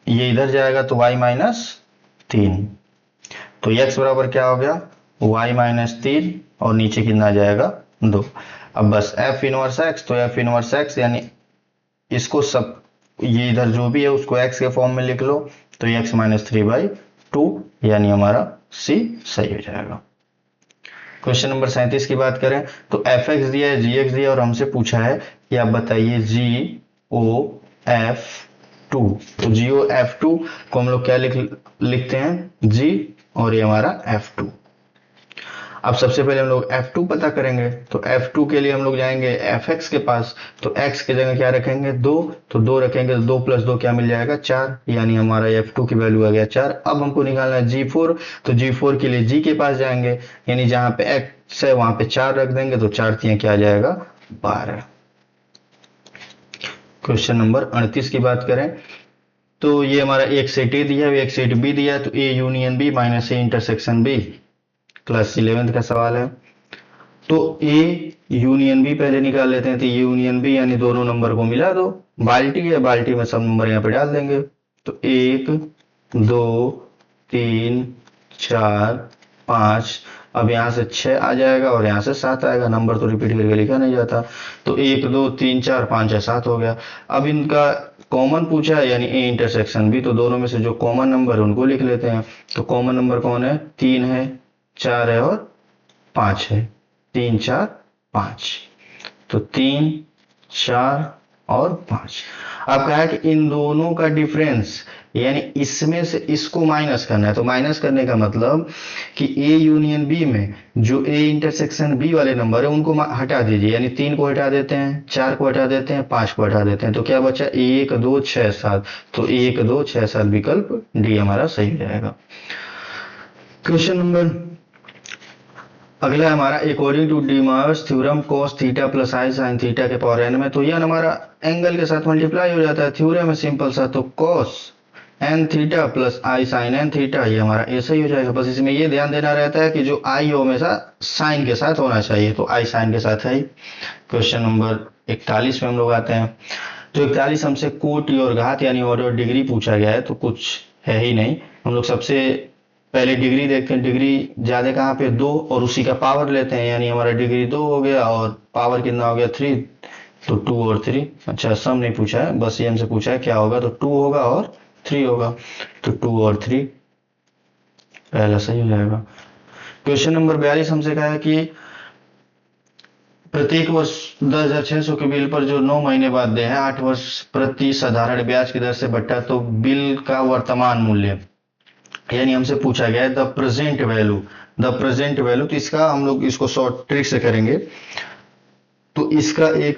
ये इधर जाएगा तो y माइनस 3, तो x बराबर क्या हो गया y माइनस 3, और नीचे कितना आ जाएगा 2। अब बस f इनवर्स x, तो f इनवर्स x यानी इसको सब ये इधर जो भी है उसको x के फॉर्म में लिख लो, तो x माइनस 3/2, यानी हमारा c सही हो जाएगा। क्वेश्चन नंबर 37 की बात करें तो एफ एक्स दिया है, जी एक्स दिया है, और हमसे पूछा है कि आप बताइए GOF2। तो GOF2 को हम लोग क्या लिखते हैं G, और ये हमारा F2। अब सबसे पहले हम लोग F2 पता करेंगे, तो F2 के लिए हम लोग जाएंगे Fx के पास, तो x की जगह क्या रखेंगे 2, तो 2 रखेंगे तो 2 प्लस 2 क्या मिल जाएगा 4, यानी हमारा F2 की वैल्यू आ गया 4। अब हमको निकालना है G4, तो G4 के लिए G के पास जाएंगे, यानी जहां पे x है वहां पे 4 रख देंगे, तो 4 3 क्या आ जाएगा 12। क्वेश्चन नंबर 38 की बात करें तो ये हमारा एक सेट ए दिया है, एक सेट बी दिया है, तो A union B minus A intersection B, class 11th का सवाल है। तो ए यूनियन बी पहले निकाल लेते हैं, तो यूनियन बी यानी दोनों नंबर को मिला दो, बाल्टी है, बाल्टी में सब नंबर यहाँ पे डाल देंगे, तो 1 2 3 4 5, अब यहाँ से 6 आ जाएगा और यहाँ से 7 आएगा, नंबर तो रिपीट करके लिखा नहीं जाता, तो 1 2 3 4 5 है 7 हो गया। अब इनका कॉमन पूछा है यानी ए इंटरसेक्शन बी, तो दोनों में से जो कॉमन नंबर है उनको लिख लेते हैं। तो कॉमन नंबर कौन है 3 है 4 है और 5 है, 3 4 5, तो 3 4 और 5। अब कहा है कि इन दोनों का डिफरेंस यानी इसमें से इसको माइनस करना है, तो माइनस करने का मतलब कि ए यूनियन बी में जो ए इंटरसेक्शन बी वाले नंबर है उनको हटा दीजिए, यानी 3 को हटा देते हैं, 4 को हटा देते हैं, 5 को हटा देते हैं, तो क्या बचा 1 2 6 7, तो 1 2 6 7 विकल्प डी हमारा सही हो जाएगा। क्वेश्चन नंबर अगला हमारा according to De Moivre's theorem cos theta plus i sine theta के पावर n में, तो यह हमारा एंगल के साथ मल्टीप्लाई हो जाता है, थ्योरम है सिंपल सा, तो cos n theta plus i sign n theta, ये हमारा ऐसा ही हो जाएगा। बस इसमें ये ध्यान देना रहता है कि जो आई हो हमेशा साइन के साथ होना चाहिए, तो आई साइन के साथ है ही। क्वेश्चन नंबर 41 में हम लोग आते हैं, तो 41 हमसे कोटि और घात यानी ऑर्डर डिग्री पूछा गया है, तो कुछ है ही नहीं। हम लोग सबसे पहले डिग्री देखते हैं, डिग्री ज्यादा कहाँ पे 2, और उसी का पावर लेते हैं, यानी हमारा डिग्री 2 हो गया और पावर कितना हो गया 3, तो 2 और 3। अच्छा सम नहीं पूछा है, बस ये हमसे पूछा है क्या होगा, तो 2 होगा और 3 होगा, तो 2 और 3 पहला सही हो जाएगा। क्वेश्चन नंबर 42 हमसे कहा है कि प्रत्येक वर्ष 10,600 के बिल पर जो 9 महीने बाद दे है 8 वर्ष प्रति साधारण ब्याज की दर से बट्टा, तो बिल का वर्तमान मूल्य यानी हमसे पूछा गया है the present value, the present value, तो इसका हम लोग इसको शॉर्ट ट्रिक से करेंगे, तो इसका एक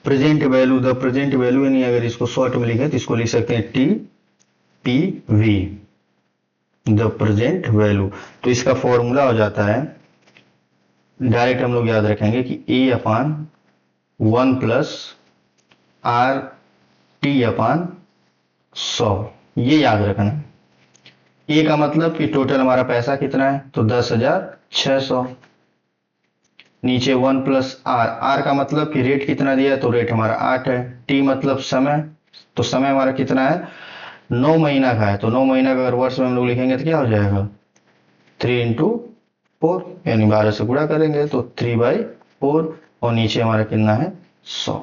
present value, the present value यानी अगर इसको शॉर्ट में लिखें तो इसको लिख सकते हैं TPV, द प्रेजेंट वैल्यू, तो इसका फॉर्मूला हो जाता है डायरेक्ट हम लोग याद रखेंगे कि ए अपान 1 प्लस आर टी अपान 100, ये याद रखना। ए का मतलब कि टोटल हमारा पैसा कितना है, तो 10,600। नीचे 1 प्लस आर, आर का मतलब कि रेट कितना दिया है, तो रेट हमारा 8 है। टी मतलब समय, तो समय हमारा कितना है, 9 महीना का है। तो 9 महीना का अगर वर्ष में हम लोग लिखेंगे तो क्या हो जाएगा, 3 इंटू 4, यानी 12 से गुणा करेंगे तो 3/4, और नीचे हमारा कितना है 100।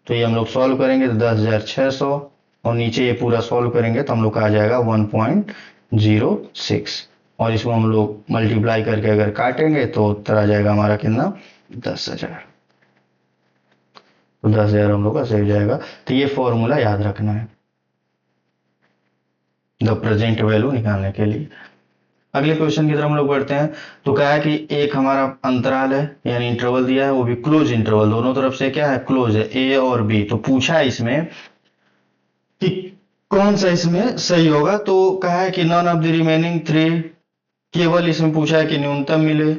तो ये हम लोग सॉल्व करेंगे तो 10,600, और नीचे ये पूरा सॉल्व करेंगे तो हम लोग का आ जाएगा 1.06, और इसको हम लोग मल्टीप्लाई करके अगर काटेंगे तो उत्तर आ जाएगा हमारा कितना, 10,000। तो 10,000 हम लोग का सही हो जाएगा। तो ये फॉर्मूला याद रखना है द प्रेजेंट वैल्यू निकालने के लिए। अगले क्वेश्चन की तरफ हम लोग बढ़ते हैं। तो क्या है कि एक हमारा अंतराल है, यानी इंटरवल दिया है, वो भी क्लोज इंटरवल, दोनों तरफ से क्या है, क्लोज है, ए और बी। तो पूछा है इसमें कि कौन सा इसमें सही होगा, तो कहा है कि none of the remaining three, केवल इसमें पूछा है कि न्यूनतम मिले,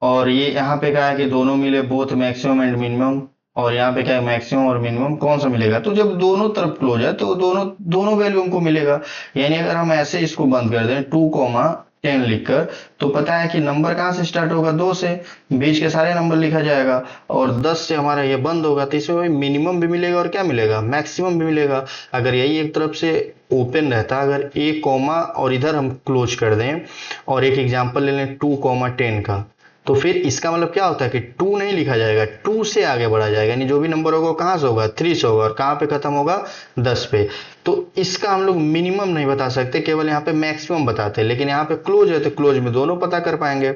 और ये यहाँ पे कहा है कि दोनों मिले, बोथ मैक्सिमम एंड मिनिमम, और यहाँ पे क्या है, मैक्सिमम और मिनिमम कौन सा मिलेगा। तो जब दोनों तरफ क्लोज है तो दोनों वैल्यू हमको मिलेगा। यानी अगर हम ऐसे इसको बंद कर दें 2,10 लिखकर, तो पता है कि नंबर कहाँ से स्टार्ट होगा, 2 से, बीच के सारे नंबर लिखा जाएगा, और 10 से हमारा ये बंद होगा। तो इसमें मिनिमम भी मिलेगा और क्या मिलेगा, मैक्सिमम भी मिलेगा। अगर यही एक तरफ से ओपन रहता, अगर ए कॉमा और इधर हम क्लोज कर दें, और एक एग्जांपल ले लें 2,10 का, तो फिर इसका मतलब क्या होता है कि 2 नहीं लिखा जाएगा, 2 से आगे बढ़ा जाएगा, यानी जो भी नंबर होगा कहां से होगा, 3 से होगा, और कहां पे खत्म होगा, 10 पे। तो इसका हम लोग मिनिमम नहीं बता सकते, केवल यहाँ पे मैक्सिमम बताते हैं। लेकिन यहाँ पे क्लोज है तो क्लोज में दोनों पता कर पाएंगे,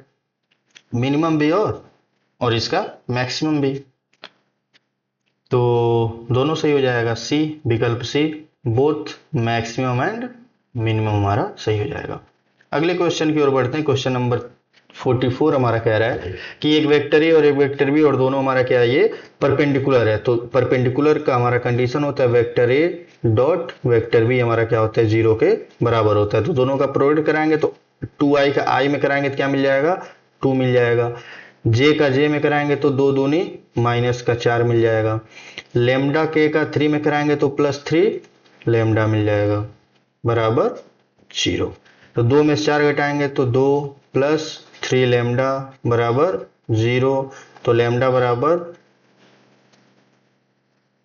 मिनिमम भी और इसका मैक्सिमम भी। तो दोनों सही हो जाएगा, सी, विकल्प सी, बोथ मैक्सिमम एंड मिनिमम हमारा सही हो जाएगा। अगले क्वेश्चन की ओर बढ़ते हैं। क्वेश्चन नंबर 44 हमारा कह रहा है कि एक वेक्टर ए और एक वेक्टर बी, और दोनों हमारा क्या है, ये परपेंडिकुलर है। तो परपेंडिकुलर का हमारा कंडीशन होता है vector A dot vector B हमारा क्या होता है, 0 के बराबर होता है। तो दोनों का प्रोडक्ट कराएंगे तो 2i का i में कराएंगे तो क्या मिल जाएगा, 2 मिल जाएगा। जे का जे में कराएंगे तो 2 दूनी -4 मिल जाएगा। लेमडा के का 3 में कराएंगे तो +3 लेमडा मिल जाएगा बराबर 0। तो 2 में से 4 घटाएंगे तो 2 प्लस 3 लेमडा बराबर 0। तो लेमडा बराबर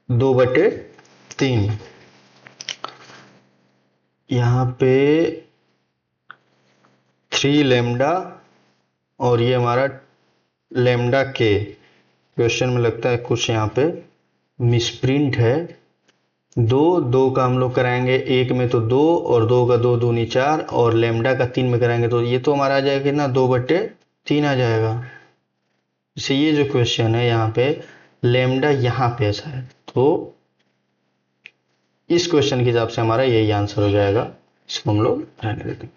2/3। यहाँ पे 3 लेमडा और ये हमारा लेमडा के, क्वेश्चन में लगता है कुछ यहाँ पे मिसप्रिंट है। 2 का हम लोग कराएंगे 1 में तो 2, और 2 का 2 दूनी 4, और लेमडा का 3 में कराएंगे तो ये तो हमारा आ जाएगा कितना, 2/3 आ जाएगा। जैसे ये जो क्वेश्चन है यहाँ पे लेमडा यहाँ पे ऐसा है, तो इस क्वेश्चन के हिसाब से हमारा यही आंसर हो जाएगा, इसको हम लोग रहने देते हैं।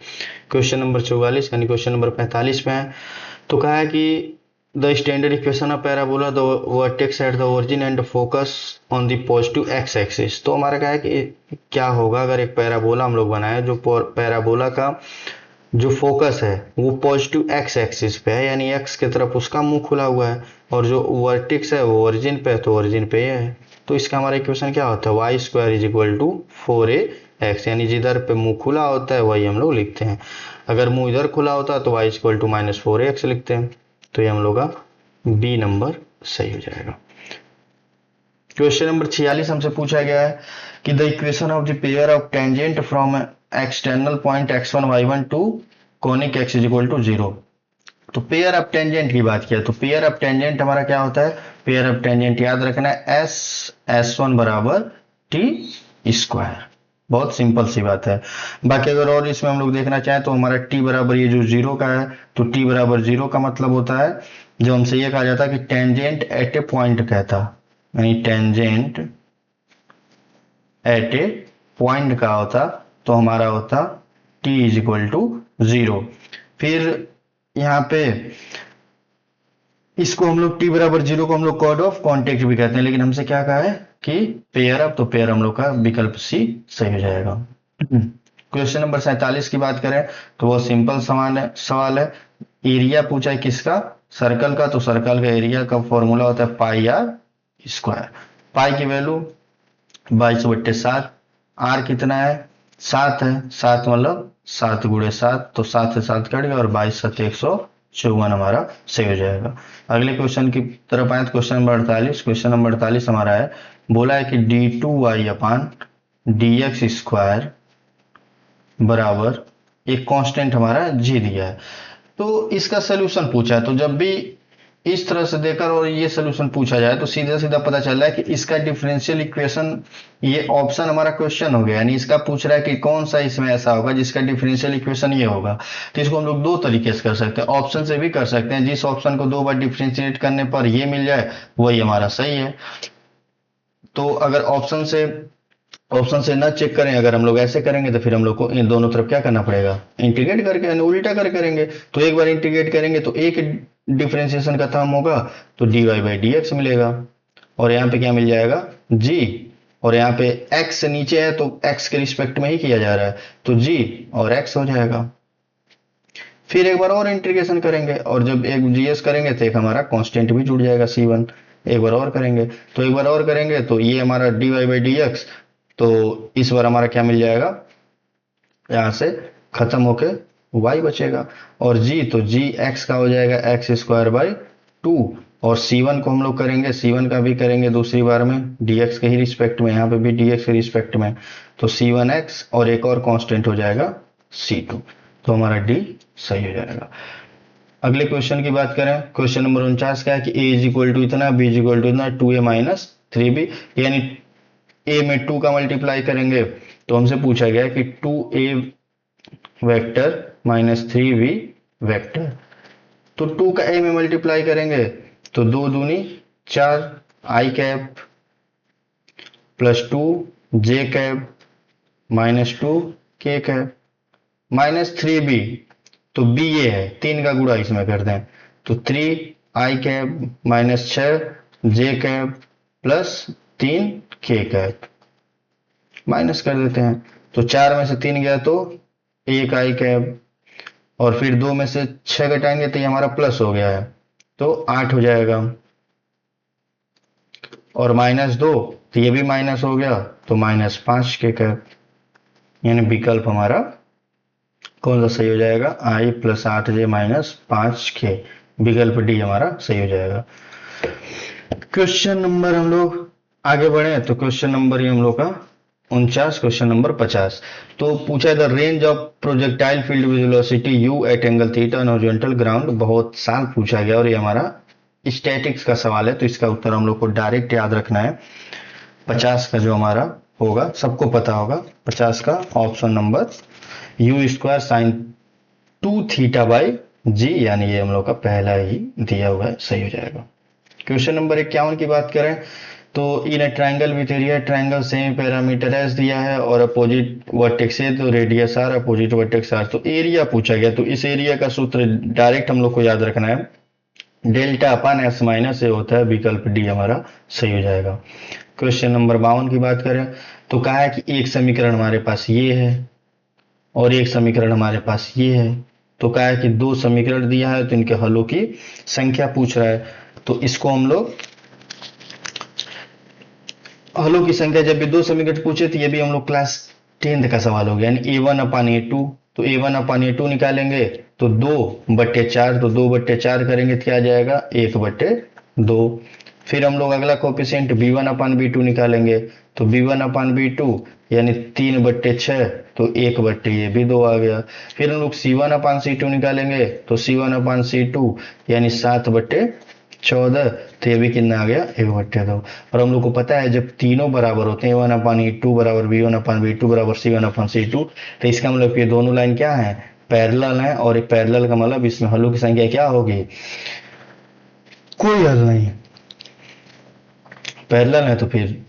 क्वेश्चन नंबर 44 यानी क्वेश्चन नंबर 45 में है। तो कहा है कि the standard equation of parabola the vertex at the origin and focus on the positive x axis. तो हमारा क्या है कि क्या होगा अगर एक पैराबोला हम लोग बनाए, जो पैराबोला का जो फोकस है वो पॉजिटिव एक्स एक्सिस पे है, यानी एक्स की तरफ उसका मुंह खुला हुआ है, और जो वर्टेक्स है वो ओरिजिन पे है, तो ओरिजिन पे है। तो इसका हमारा इक्वेशन क्या होता है, y² = 4ax, यानी जिधर पे मुंह खुला होता है वही हम लोग लिखते हैं। अगर मुंह इधर खुला होता है तो y = -4ax लिखते हैं। तो ये हम लोग का बी नंबर सही हो जाएगा। क्वेश्चन नंबर 46 हमसे पूछा गया है कि the equation of the pair of tangent from external point x1 y1 to conic x = 0। तो पेयर ऑफ टेंजेंट की बात किया, तो पेयर ऑफ टेंजेंट हमारा क्या होता है, पेयर ऑफ टेंजेंट याद रखना है s1 = t²। बहुत सिंपल सी बात है। बाकी अगर और इसमें हम लोग देखना चाहें तो हमारा t बराबर ये जो 0 का है, तो t बराबर 0 का मतलब होता है, जो हमसे ये कहा जाता है कि टेंजेंट एट ए पॉइंट कहता, यानी टेंजेंट एट ए पॉइंट का होता, तो हमारा होता t = 0। फिर यहाँ पे इसको हम लोग t बराबर 0 को हम लोग कॉर्ड ऑफ कॉन्टेक्ट भी कहते हैं, लेकिन हमसे क्या कहा है कि पेयर अप, तो पेयर हम लोग का विकल्प सी सही हो जाएगा। क्वेश्चन नंबर 47 की बात करें तो वो सिंपल सवाल है। एरिया पूछा है किसका, सर्कल का, तो सर्कल का एरिया का फॉर्मूला होता है पाई आर स्क्वायर। पाई की वैल्यू 22/7, आर कितना है 7 है, 7 मतलब 7 × 7, तो 7 से 7 कट गया और 22×7 = 154 हमारा सही हो जाएगा। अगले क्वेश्चन की तरफ आए तो क्वेश्चन नंबर 48। क्वेश्चन नंबर 48 हमारा है, बोला है कि d2y/dx² बराबर एक कांस्टेंट हमारा जी दिया है। तो इसका सोल्यूशन पूछा है, तो जब भी इस तरह से देकर और ये सोल्यूशन पूछा जाए तो सीधा सीधा पता चल रहा है कि इसका डिफरेंशियल इक्वेशन, ये ऑप्शन हमारा क्वेश्चन हो गया, यानी इसका पूछ रहा है कि कौन सा इसमें ऐसा होगा जिसका डिफरेंशियल इक्वेशन ये होगा। तो इसको हम लोग दो तरीके से कर सकते हैं, ऑप्शन से भी कर सकते हैं, जिस ऑप्शन को 2 बार डिफरेंशिएट करने पर ये मिल जाए वही हमारा सही है। तो अगर ऑप्शन से ना चेक करें, अगर हम लोग ऐसे करेंगे तो फिर हम लोग को इन दोनों तरफ क्या करना पड़ेगा, इंटीग्रेट करके, यानी उल्टा कर करेंगे। तो एक बार इंटीग्रेट करेंगे तो एक डिफरेंशिएशन का टर्म होगा, तो dy/dx मिलेगा, और यहाँ पे क्या मिल जाएगा g, और यहाँ पे x नीचे है तो x के रिस्पेक्ट में ही किया जा रहा है, तो g और x हो जाएगा। फिर एक बार और इंटीग्रेशन करेंगे, और जब एक जीएस करेंगे तो एक हमारा कांस्टेंट भी जुड़ जाएगा c1। एक बार और करेंगे, तो एक बार और करेंगे तो ये हमारा dy/dx, तो इस बार हमारा क्या मिल जाएगा, यहां से खत्म होके y बचेगा, और g तो g x का हो जाएगा x²/2, और c1 को हम लोग करेंगे, c1 का भी करेंगे दूसरी बार में dx के ही रिस्पेक्ट में, यहाँ पे भी dx के रिस्पेक्ट में, तो c1x और एक और कांस्टेंट हो जाएगा c2, तो हमारा d सही हो जाएगा। अगले क्वेश्चन की बात करें, क्वेश्चन नंबर 49 क्या है कि a = इतना, b = इतना, 2a - 3b, यानी a में 2 का मल्टीप्लाई करेंगे तो हमसे पूछा गया कि 2a वेक्टर - 3b वेक्टर, तो 2 का a में मल्टीप्लाई करेंगे तो 2 दूनी 4 i cap +2 j cap -2 k cap -3b, तो b ये है, 3 का गुणा इसमें कर दें तो 3 i cap -6 j cap +3 k cap, minus कर देते हैं, तो 4 में से 3 गया तो 1 i कैप, और फिर 2 में से 6 घटाएंगे तो ये हमारा प्लस हो गया है, तो 8 हो जाएगा, और -2 तो ये भी माइनस हो गया, तो -5 k कैप, यानी विकल्प हमारा कौन सा सही हो जाएगा, i + 8j - 5k, विकल्प डी हमारा सही हो जाएगा। क्वेश्चन नंबर हम लोग आगे बढ़े तो क्वेश्चन नंबर ये हम लोग का 49, क्वेश्चन नंबर 50। तो पूछा है the range of projectile field velocity u at angle theta on horizontal ground, बहुत साल पूछा गया और ये हमारा स्टैटिक्स का सवाल है, तो इसका उत्तर हम लोग को डायरेक्ट याद रखना है। 50 का जो हमारा होगा सबको पता होगा, 50 का option number u² sin 2θ/g, यानी ये हम लोग का पहला ही दिया हुआ है, सही हो जाएगा। क्वेश्चन नंबर 51 की बात करें तो in a triangle with area triangle semi parameter s दिया है और अपोजिट वर्टेक्स है तो radius r, opposite vertex r, तो एरिया पूछा गया, तो इस एरिया का सूत्र डायरेक्ट हम लोग को याद रखना है, डेल्टा/s - ए होता है, विकल्प डी हमारा सही हो जाएगा। क्वेश्चन नंबर 52 की बात करें तो कहा है कि एक समीकरण हमारे पास ये है और एक समीकरण हमारे पास ये है, तो कहा है कि 2 समीकरण दिया है तो इनके हलों की संख्या पूछ रहा है, तो इसको हम लोग हलों की संख्या, जब भी 2 समीकरण पूछे तो ये भी हम लोग क्लास 10th का सवाल हो गया, यानी a1/a2, तो a1/a2 निकालेंगे तो 2/4, तो 2/4 करेंगे तो क्या आ जाएगा 1/2। फिर हम लोग अगला कोफिशिएंट b1/b2 निकालेंगे तो b1/b2 यानी 3/6, तो 1/, ये भी 2 आ गया। फिर हम लोग c1/c2 निकालेंगे तो c1/c2 यानी 7/14, तो ये भी कितना आ गया 1/2। और हम लोग को पता है जब तीनों बराबर होते हैं a1/a2 बराबर b1/b2 बराबर c1/c2, तो इसका मतलब ये दोनों लाइन क्या है, पैरेलल है, और एक पैरेलल का मतलब इसमें हलों की संख्या क्या होगी, कोई हल नहीं, पैरेलल है तो फिर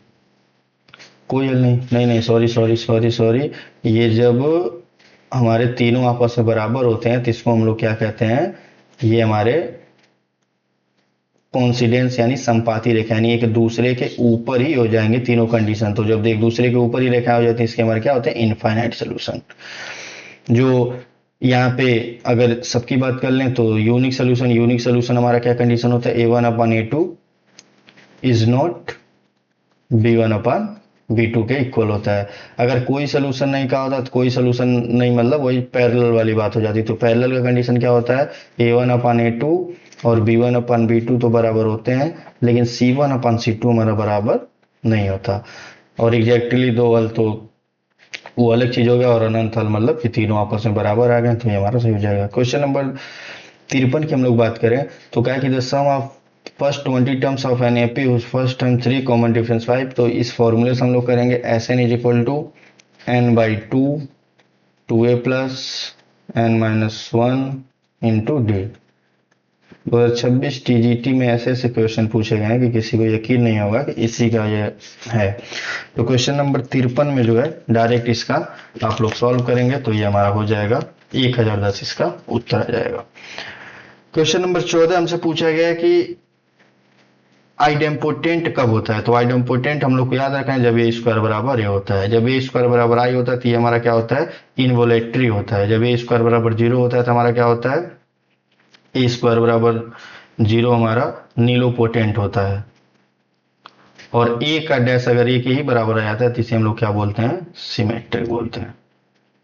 कोई हल नहीं, सॉरी, ये जब हमारे तीनों आपस में बराबर होते हैं तो इसको हम लोग क्या कहते हैं, ये हमारे कोइंसिडेंस यानी संपाती रेखा, यानी एक दूसरे के ऊपर ही हो जाएंगे तीनों कंडीशन, तो जब एक दूसरे के ऊपर ही रेखा हो जाती है इसके हमारे क्या होते हैं इनफाइनाइट सोल्यूशन। जो यहाँ पे अगर सबकी बात कर लें तो यूनिक सोल्यूशन हमारा क्या कंडीशन होता है, A1/A2 इज नॉट B1/B2 के इक्वल होता है। अगर कोई सोल्यूशन नहीं कहा होता तो कोई सोल्यूशन नहीं, मतलब वही पैरेलल वाली बात हो जाती। तो पैरेलल का कंडीशन क्या होता है, A1/A2 और B1/B2 तो बराबर होते हैं, लेकिन C1/C2 हमारा बराबर नहीं होता। और एग्जैक्टली दो हल तो वो अलग चीज हो गया, और अनंत हल मतलब कि तीनों आपस में बराबर आ गए, तो ये हमारा सही हो जाएगा। क्वेश्चन नंबर 53 की हम लोग बात करें तो क्या है कि the sum of first 20 terms of an AP whose first term 3 common difference 5। तो इस फॉर्मूले से हम लोग करेंगे Sn is equal to n/2 2a plus n-1 into D. 2026 TGT में ऐसे ऐसे क्वेश्चन पूछे गए हैं कि किसी को यकीन नहीं होगा कि इसी का ये है। तो क्वेश्चन नंबर 53 में जो है डायरेक्ट इसका आप लोग सॉल्व करेंगे तो ये हमारा हो जाएगा 1010, इसका उत्तर आ जाएगा। क्वेश्चन नंबर 14 हमसे पूछा गया है कि आइडेम्पोटेंट कब होता है। तो आइडेम्पोटेंट हम लोग को याद रखना है जब ए स्क्वायर बराबर ए होता है। जब ए स्क्वायर बराबर आई होता है तो ये हमारा क्या होता है, इनवोलेटरी होता है। जब ए स्क्वायर बराबर 0 होता है तो हमारा क्या होता है, ए स्क्वायर बराबर 0 हमारा नीलोपोटेंट होता है। और ए का डैश अगर ए के ही बराबर आ जाता है तो इसे हम लोग क्या बोलते हैं, सिमेट्रिक बोलते हैं।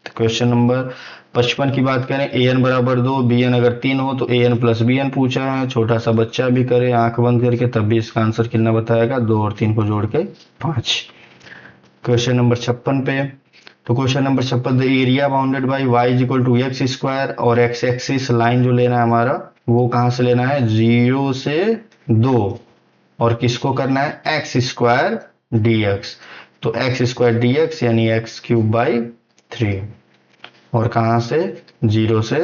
तो क्वेश्चन नंबर 55 की बात करें, ए एन बराबर 2 बी एन अगर 3 हो तो A N plus B N पूछा है। छोटा सा बच्चा भी करे आंख बंद करके तब भी इसका आंसर कितना बताएगा, 2 और 3 को जोड़ के 5। क्वेश्चन नंबर 56 पे, तो question number 56, the area bounded by Y is equal to X square, और एक्स एक्सिस लाइन जो लेना है हमारा वो कहां से लेना है, 0 से 2, और किसको करना है, एक्स स्क्वायर डी एक्स। तो एक्स स्क्वायर डी एक्स यानी एक्स क्यूब बाई 3, और कहां से, 0 से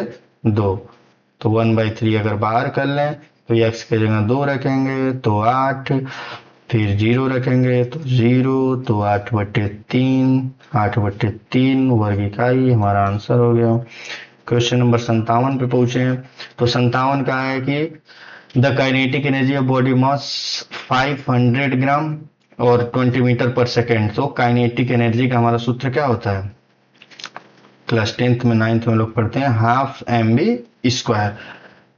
2। तो 1/3 अगर बाहर कर लें तो एक्स की जगह 2 रखेंगे तो 8, फिर 0 रखेंगे तो 0, तो 8/3 वर्ग इकाई हमारा आंसर हो गया। क्वेश्चन नंबर 57 पे पहुंचे हैं। तो 57 का है कि the kinetic energy of body mass 500 ग्राम और 20 मीटर पर सेकेंड। तो काइनेटिक एनर्जी का हमारा सूत्र क्या होता है, क्लास 10th में 9th में लोग पढ़ते हैं, हाफ mv²।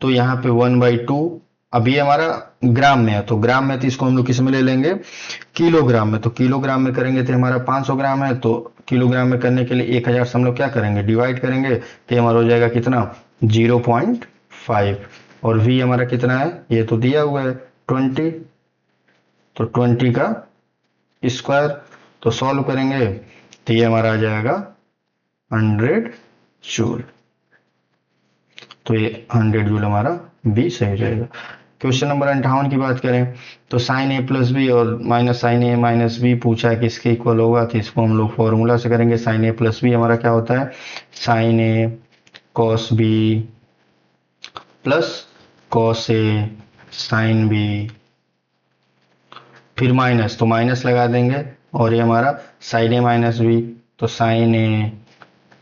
तो यहाँ पे 1/2, अब ये हमारा ग्राम में है तो ग्राम में, तो इसको हम लोग किस में ले लेंगे, किलोग्राम में। तो किलोग्राम में करेंगे तो हमारा 500 ग्राम है, तो किलोग्राम में करने के लिए 1000 से हम लोग क्या करेंगे, डिवाइड करेंगे, तो हमारा हो जाएगा कितना, 0.5। और v हमारा कितना है, ये तो दिया हुआ है 20, तो 20 का स्क्वायर। तो सॉल्व करेंगे तो ये हमारा आ जाएगा 100 जूल। तो ये 100 जूल हमारा बी सही हो जाएगा। क्वेश्चन नंबर 58 की बात करें तो साइन ए प्लस बी और माइनस साइन ए माइनस बी पूछा है किसके इक्वल होगा। तो इसको हम लोग फॉर्मूला से करेंगे। साइन ए प्लस बी हमारा क्या होता है, sign A cos B plus cos A sine B, फिर माइनस, तो माइनस लगा देंगे, और ये हमारा साइन ए माइनस बी, तो sign A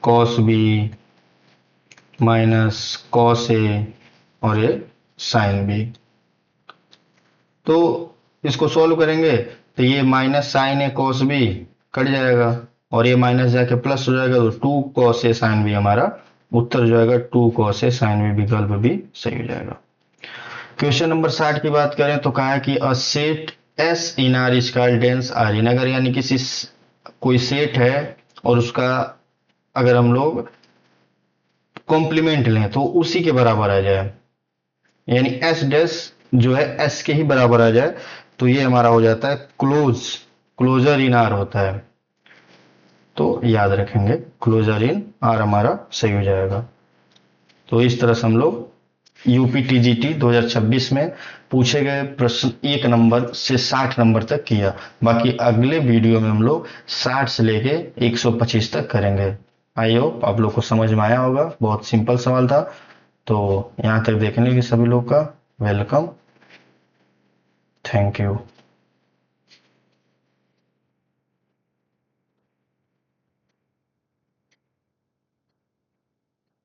cos B minus cos A, और ये साइन बी। तो इसको सोल्व करेंगे तो ये माइनस साइन ए कॉस बी कट जाएगा, और ये माइनस जाके प्लस हो जाएगा, तो 2 कॉस ए साइन बी हमारा उत्तर हो जाएगा, 2 कॉस ए साइन बी, विकल्प भी सही हो जाएगा। क्वेश्चन नंबर 60 की बात करें तो कहा है कि a set S in R is called dense R in. अगर यानी किसी कोई सेट है और उसका अगर हम लोग कॉम्प्लीमेंट लें तो उसी के बराबर आ जाए, यानी एस डैश जो है एस के ही बराबर आ जाए, तो ये हमारा हो जाता है क्लोजर इन आर होता है। तो याद रखेंगे क्लोजर इन आर हमारा सही हो जाएगा। तो इस तरह से हम लोग यूपीटीजीटी 2026 में पूछे गए प्रश्न 1 नंबर से 60 नंबर तक किया। बाकी अगले वीडियो में हम लोग 60 से लेके 125 तक करेंगे। आई होप आप लोग को समझ में आया होगा, बहुत सिंपल सवाल था। तो यहाँ तक देखने के सभी लोग का वेलकम, थैंक यू।